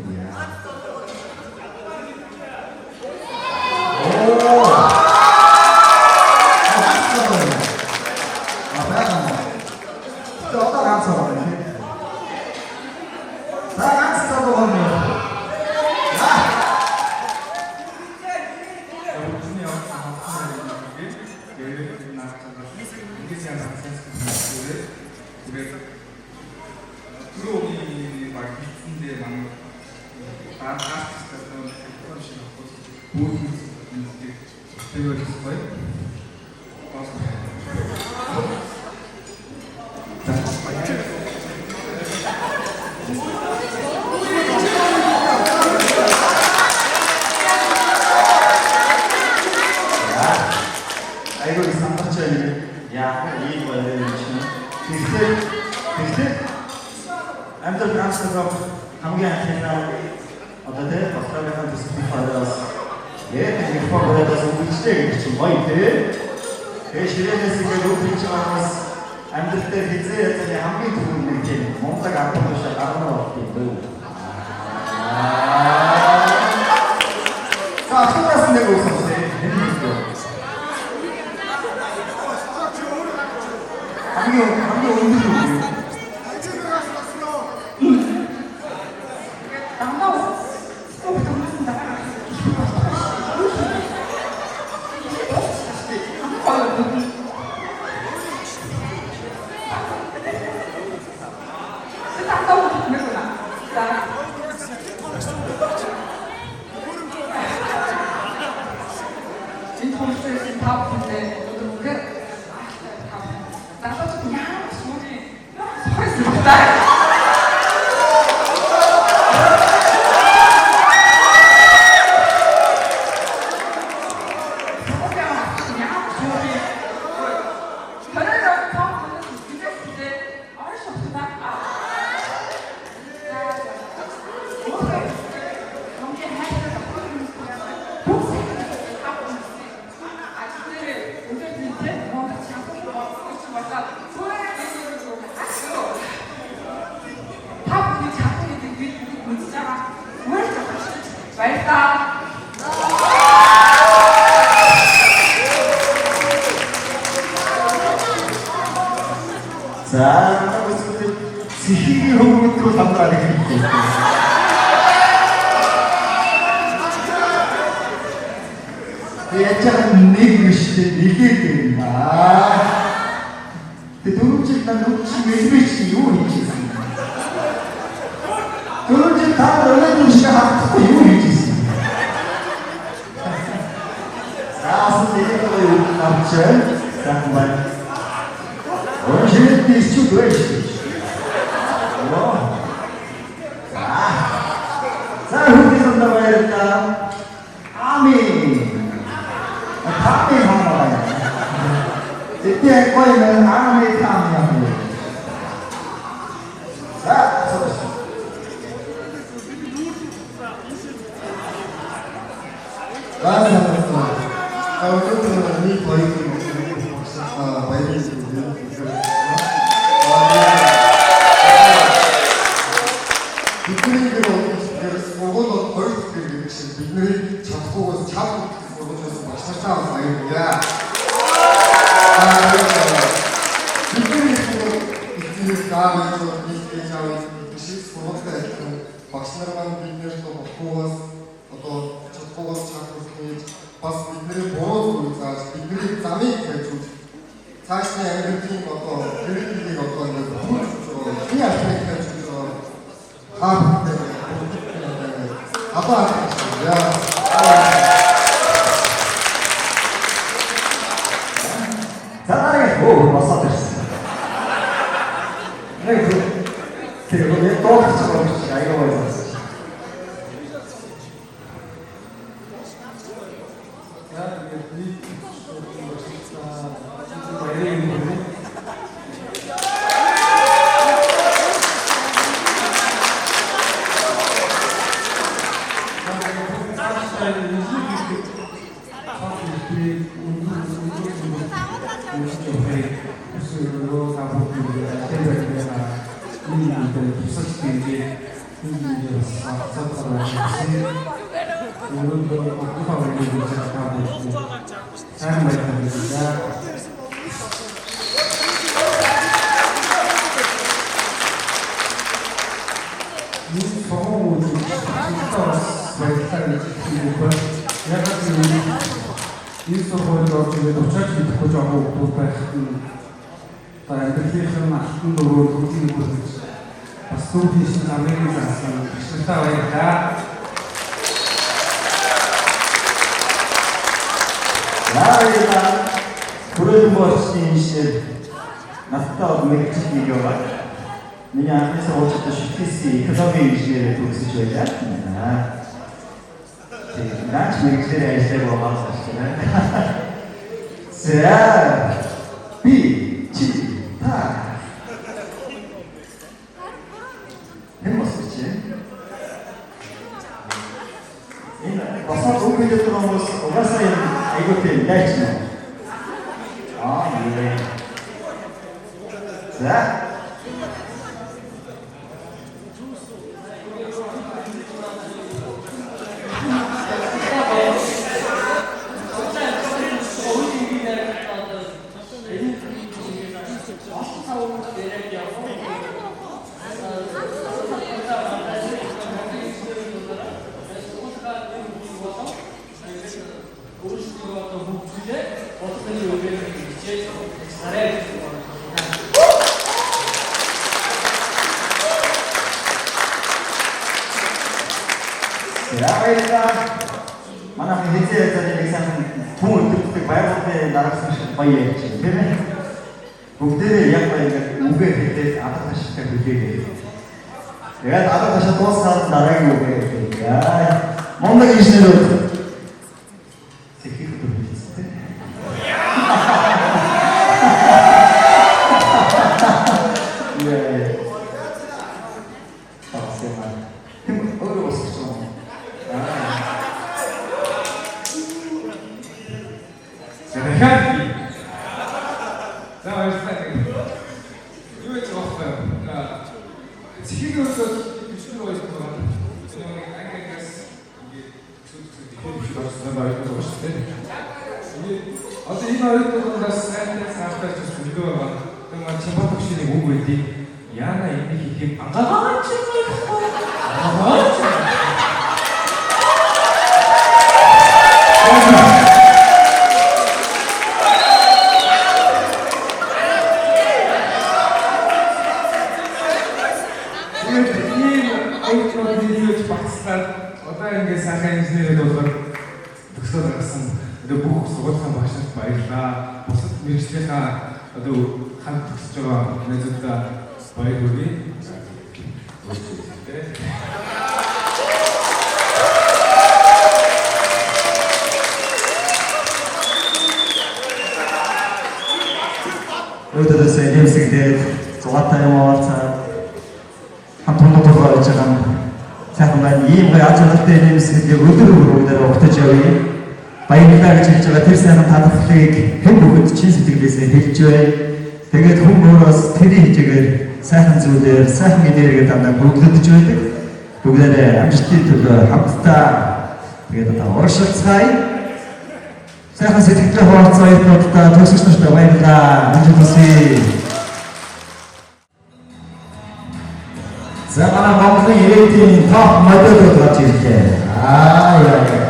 [SPEAKER 20] байна. Өнөөдөр бүх авралын сайн байна. Энэ фон баярлалаа гэж яг энэ сургуульд орж ирээд уучаач бидэхгүй жоохон хүмүүс байх нь амьдралын алтан дөрөв хүчин бүрдэж бас түүхийс намын заасан ашигтай баярлалаа.
[SPEAKER 18] Яагаад бүрэн борсын шиг настаа мэгчиг яваа. Миний анхны сургуульд шигтсэн экономи инженери төгсөж байлаа. Наач мэгчээр ажиллаж байгаа байна. За би чи та хэмэсч энэ босоо бүгд хүмүүс угаасаа айгуу тийм дайч нэ. Яа. За манай хэзээ зэрэг сайн түн өдөртөг байгаад дараасан шиг баяа гэж тийм ээ. Бүгдээ яг баяа үгээ хэлээд адах таштай хүлээгээ. Тэгээд адах ташаа дуусаад дараагийн үгээ. Яа. Мондөг инженер. Тэхих дүрмэлтэй. Яа. Тасема. Тэм өөрөө босч юм.
[SPEAKER 19] Хаки. За баярлалаа. Юу ч واخгүй. Чихээс бичсэн байж байгаа. Тэгээд ангиас ингээд зүгт болсон байдаг шүү дээ. Одоо энэ хоёртоос сайтай саартаач төлөө байгаа. Тэгээд чамд багшийн үг үлдээ. Яна энийг хийх ангаач юм байна. Одоо ингээд сайхан инженерүүд болоод төгсөөд гарсан. Одоо бүх сургуулийн багш нарт баярлалаа. Бусад мэргэжлийнхаа одоо хамт төгсөж байгаа найзуудаа баяр хүргэе.
[SPEAKER 18] Өдөрөөс нэмсэгдээд зугаатай юм аваад хамт томдох болж байгаа юм. Сайхан байна. Ийм гоё ажиглалтай нэмсгэлийг өдөр бүрээр өгтөж явъя. Баярлалаа гэж хэлж байгаа тэр сайхан талархлыг хэн бүгд чин сэтгэлээсээ хэлж байна. Тэгээд хүн өөрөөс тэрийн хичээгээр сайхан зүйлээр сайхан энерги дандаа бүгдэж байдаг. Бүгдээрээ амжилтын төлөө хамтдаа тэгээд одоо урагшилцгаая. Сайхан сэтгэлээ хуваалцсан баяртуудаа төгсөгч нартай баярлалаа. Амжилт хүсье. За манай Монголын ирээдүйн топ модель гарч ирлээ. Яа.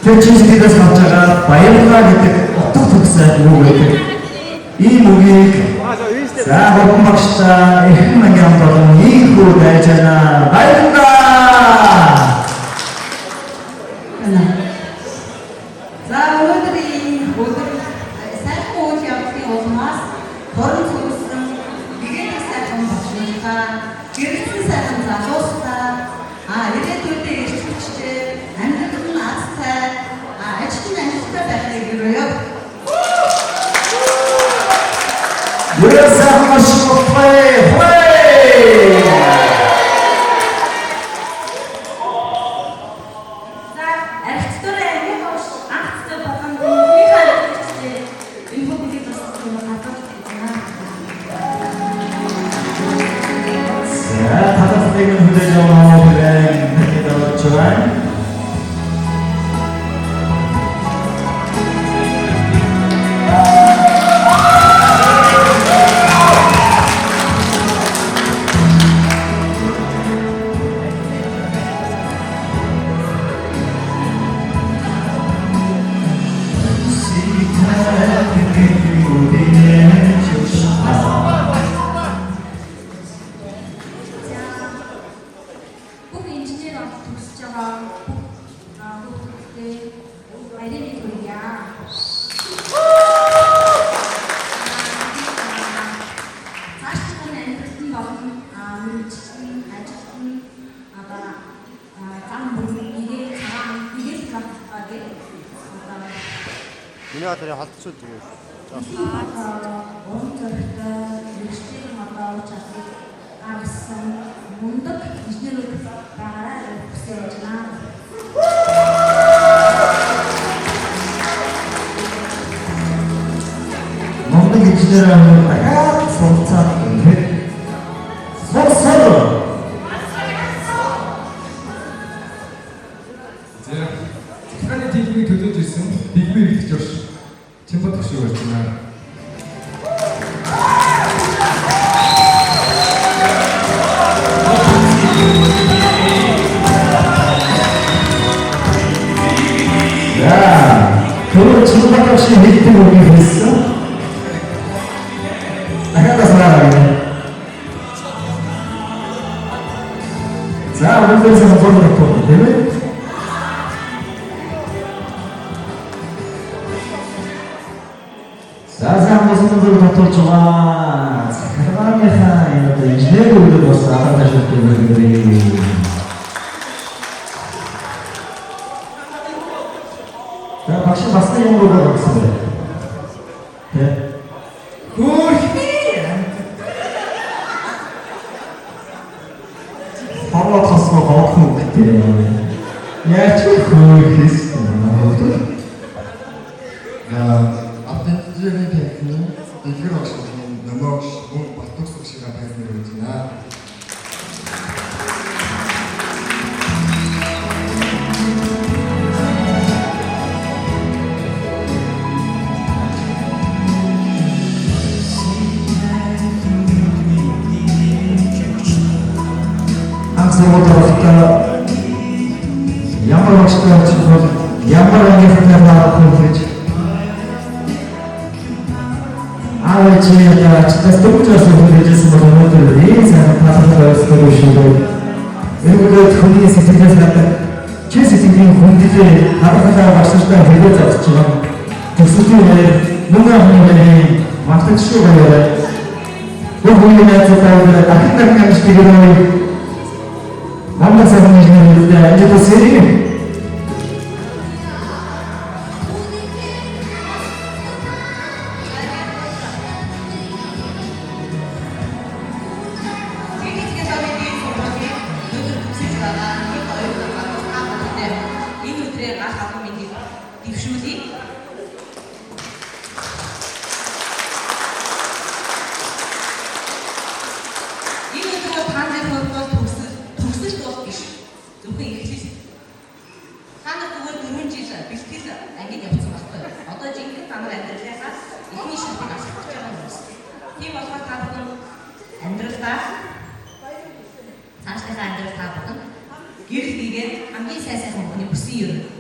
[SPEAKER 18] Тэр чинь бидээс авч байгаа баярлалаа гэдэг утга төгсөй үг байдаг. Ийм үгийг за хурдан багштай их манган болон ийхүү байж байна. Баярлалаа.
[SPEAKER 2] За өнөөдрийн өдөр сайхан үйл явдлын улмаас хорон цогцсон бигээд сайхан багштай гэрэлсэн сайхан залуустай ирээдүйдээ ирэх хүчтэй амьдрал нь азтай ажил нь амжилттай байхыг өрөөё.
[SPEAKER 18] Юусан машинтай
[SPEAKER 2] Гэрэл хийгээд хамгийн сайн бүхний бүсийн ер.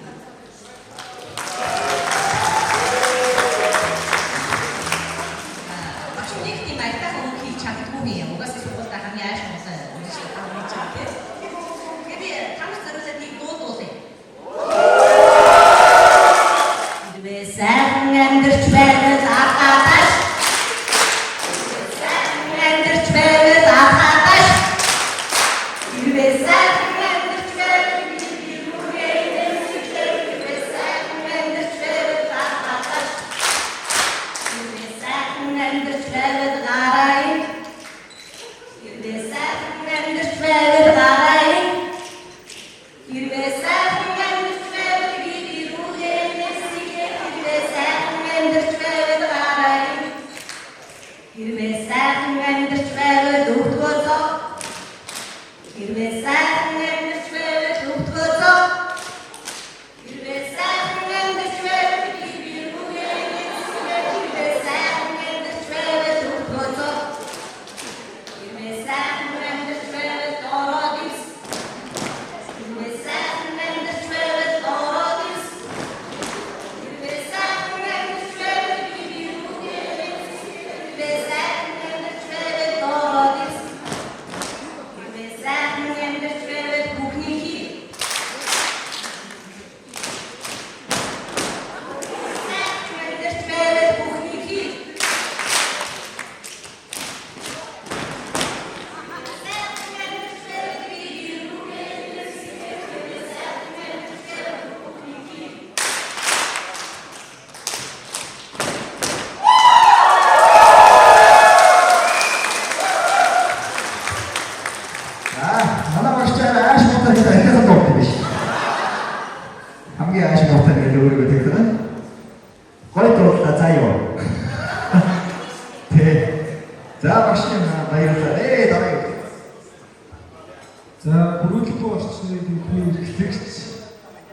[SPEAKER 20] 자, 고르키포 시청의 그 텍스트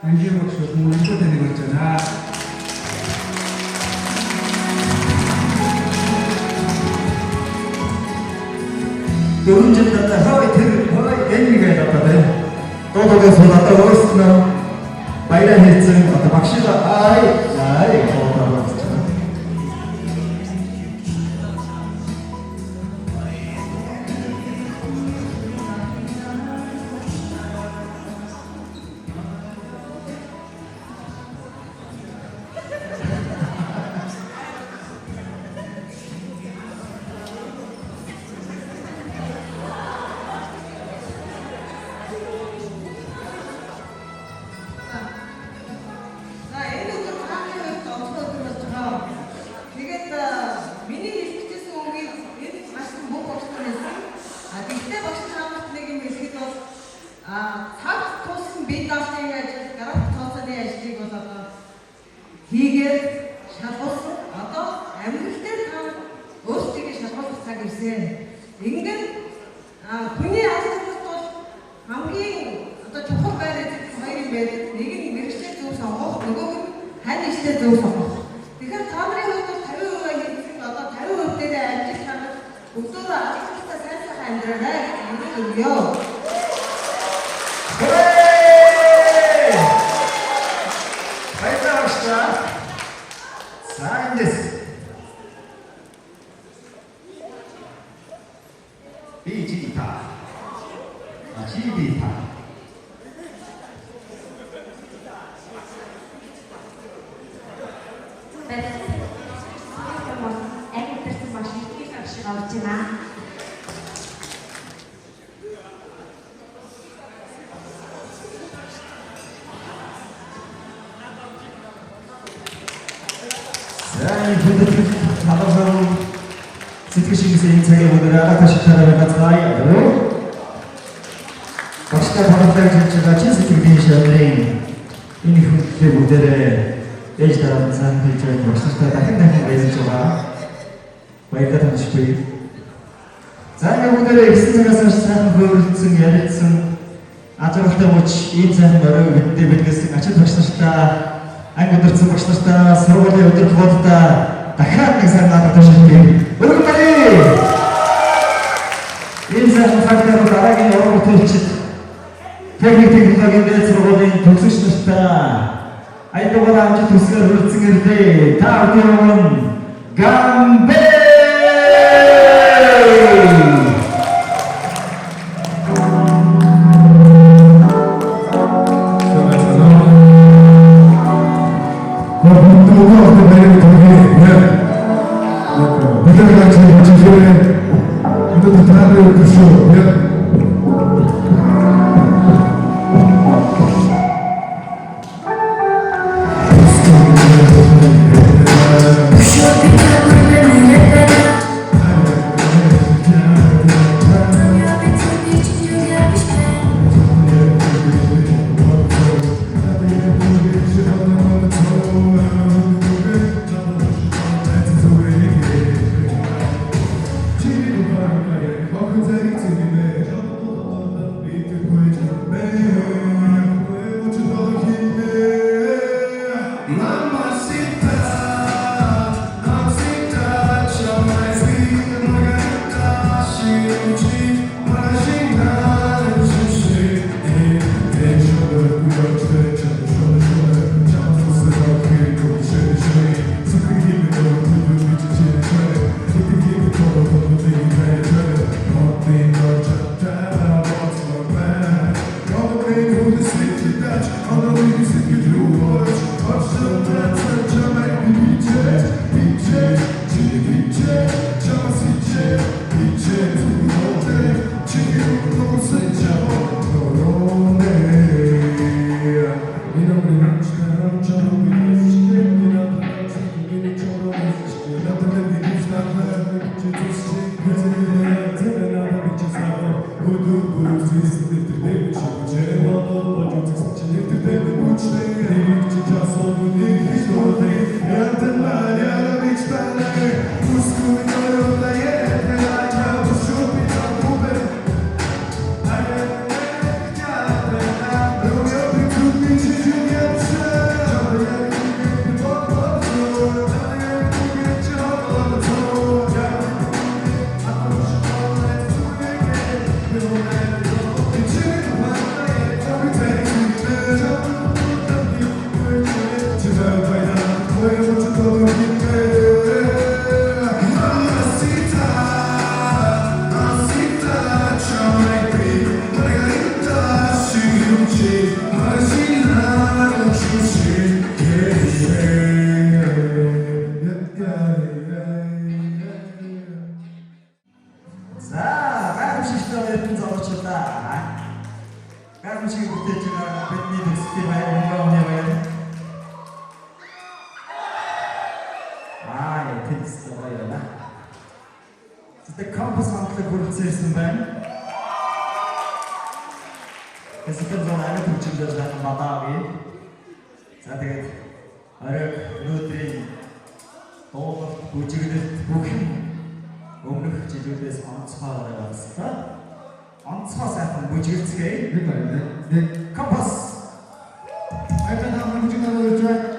[SPEAKER 20] 안기영 씨가 정말 이끌어내는 거 있잖아.
[SPEAKER 18] Өргөнжинд хавь тэр энэгээ татаад тоодоос надад өөрснөө баяраа хийсэн одоо багшаа ай тоодоо
[SPEAKER 2] хийгээд шалгуулсан одоо амьдралтай тав өөрсдөө шалгуулах цаг ирсэн. Ингээд хүний асуудал бол хамгийн одоо чухал байдаг хоёр юм байдаг. Нэг нь мэрэгчтэй зөв сонгох, нөгөө нь хань иштэй зөв сонгох. Тэгэхээр та нарын хувьд бол 50% хийсэн одоо 50% дээр ажил ханах өдөр ажиллахтаа сайн амьдралаа гэж өгье.
[SPEAKER 18] сэтгэшингийн цагийг өнөр агаас шатараа гацгаая. Багштай хамтдаа хийж байгаа чинь сэтгэлийн шаврын энэ хүнтэй бүгдээрээ ээж дараа цаан хийж байгаа багштай дахин байж байгаа. Баяртай танилцгүй. За энэ бүгдээрээ ирсэн цагаас сайхан хөрөлдсөн ярилцсан ажралтай мууч ийм сайхан орой бидээ бидгээс ачаал багштай анги өдөрцөн багштай сургуулийн өдөр боддоо дахиад нэг сайн надад төшөлтөө. Өргөмбөли. Энэ сайн фактор дараагийн уран бүтээлчид техник технологийн дээл сургуулийн төгсөгч нартай аялалгаараа амжилт хүсгээр хүрэлцэн ирлээ. Та бүхэн Гамбэ.
[SPEAKER 20] Thank you.
[SPEAKER 18] За, гайхамшигтай баярын зогсоолаа. Гайхамшиг бүтээж байгаа бидний төслийн баяр өнгөний баяр. Тэс баярлалаа. Тэд кампус хамтлаг хүрэлцсэн байна. Тэсэкэр зон арай хүчтэй байна бадаагийн. За тэгээд арай өнөөдрийн тоололт бүжиглэлт бүх юм өмнөх жилүүдээс онцгой байгаас онцгой сайхан бүжиглцгээе. Нэг байна. Нэг кампус. Айдан хамт бүжиглэл үүрэг.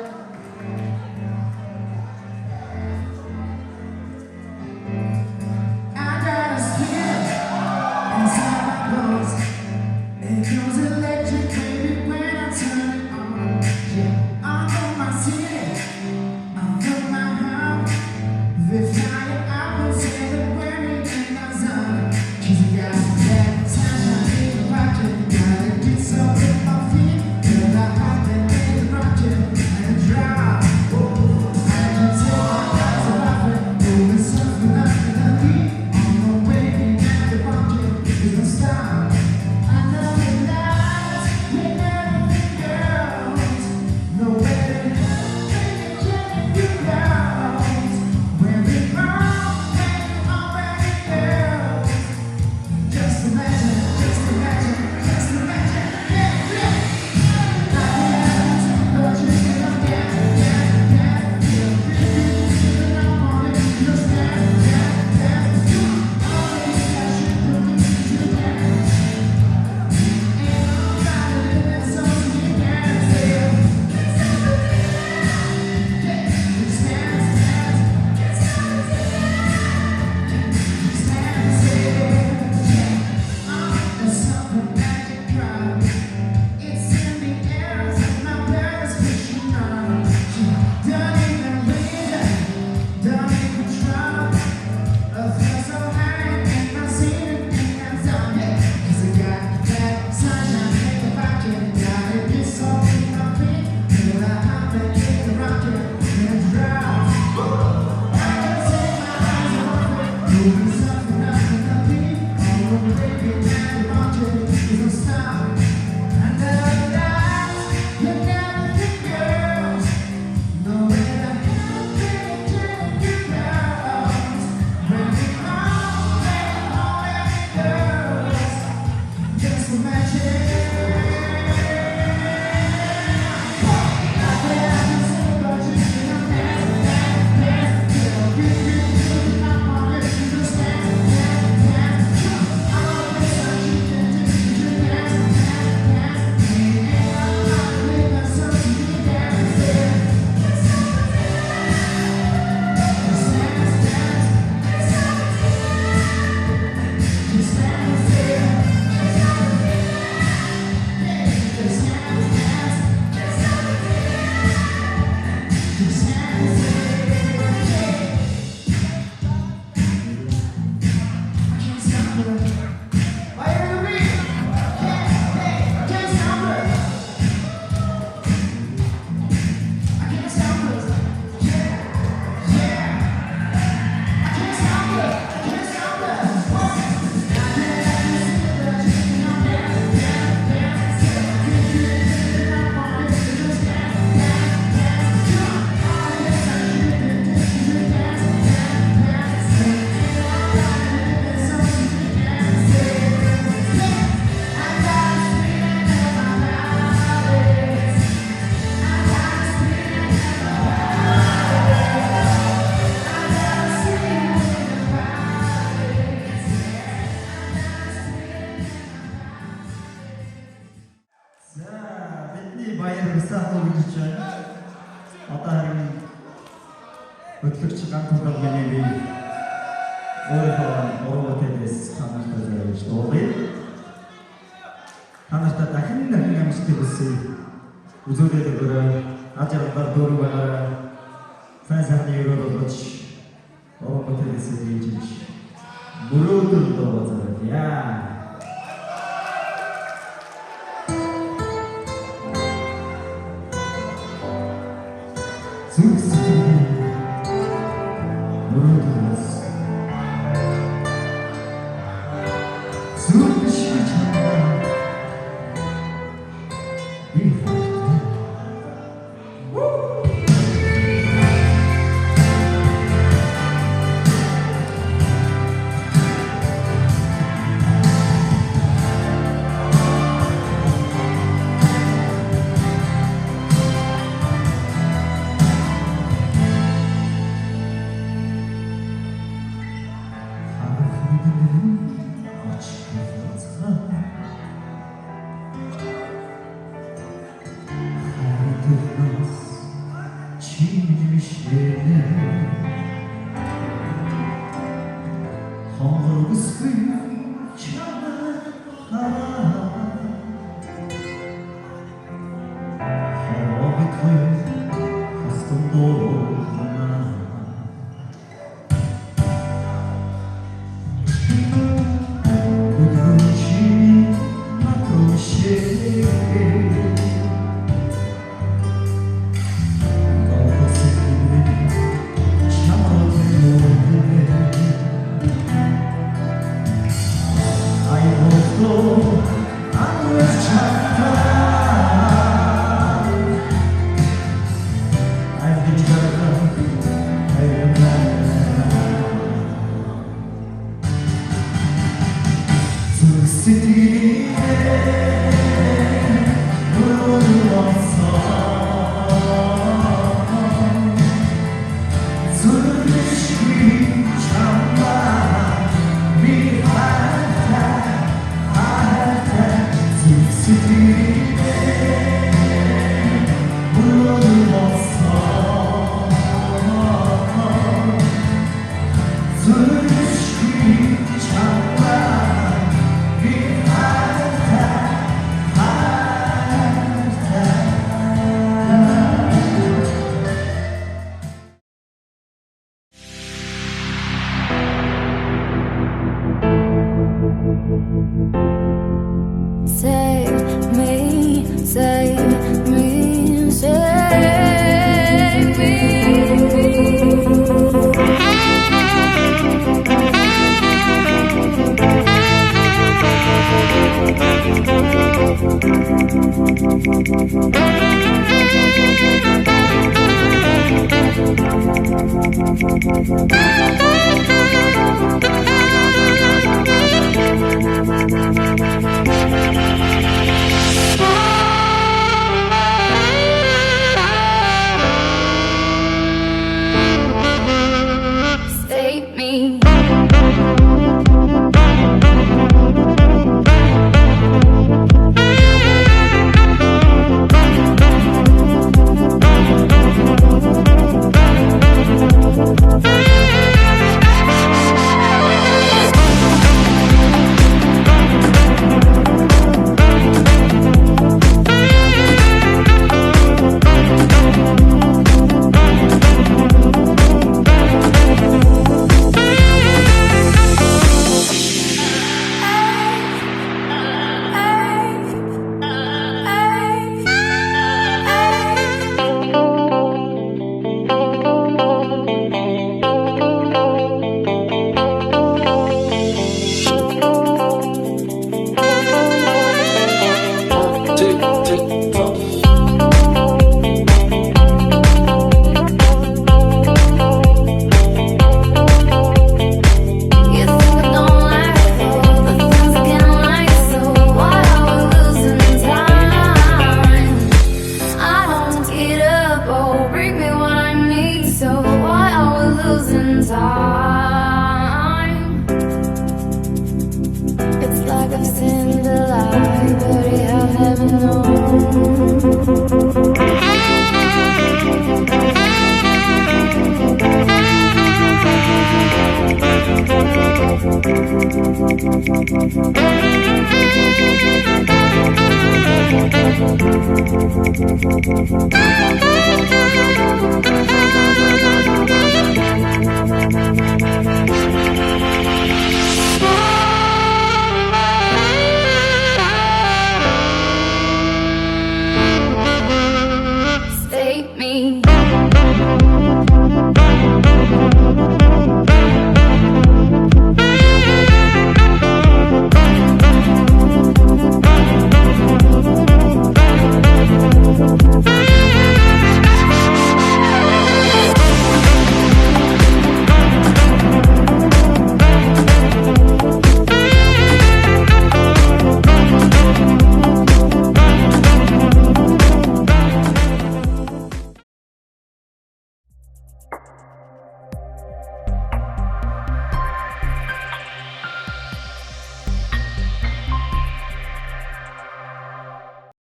[SPEAKER 14] Thank you.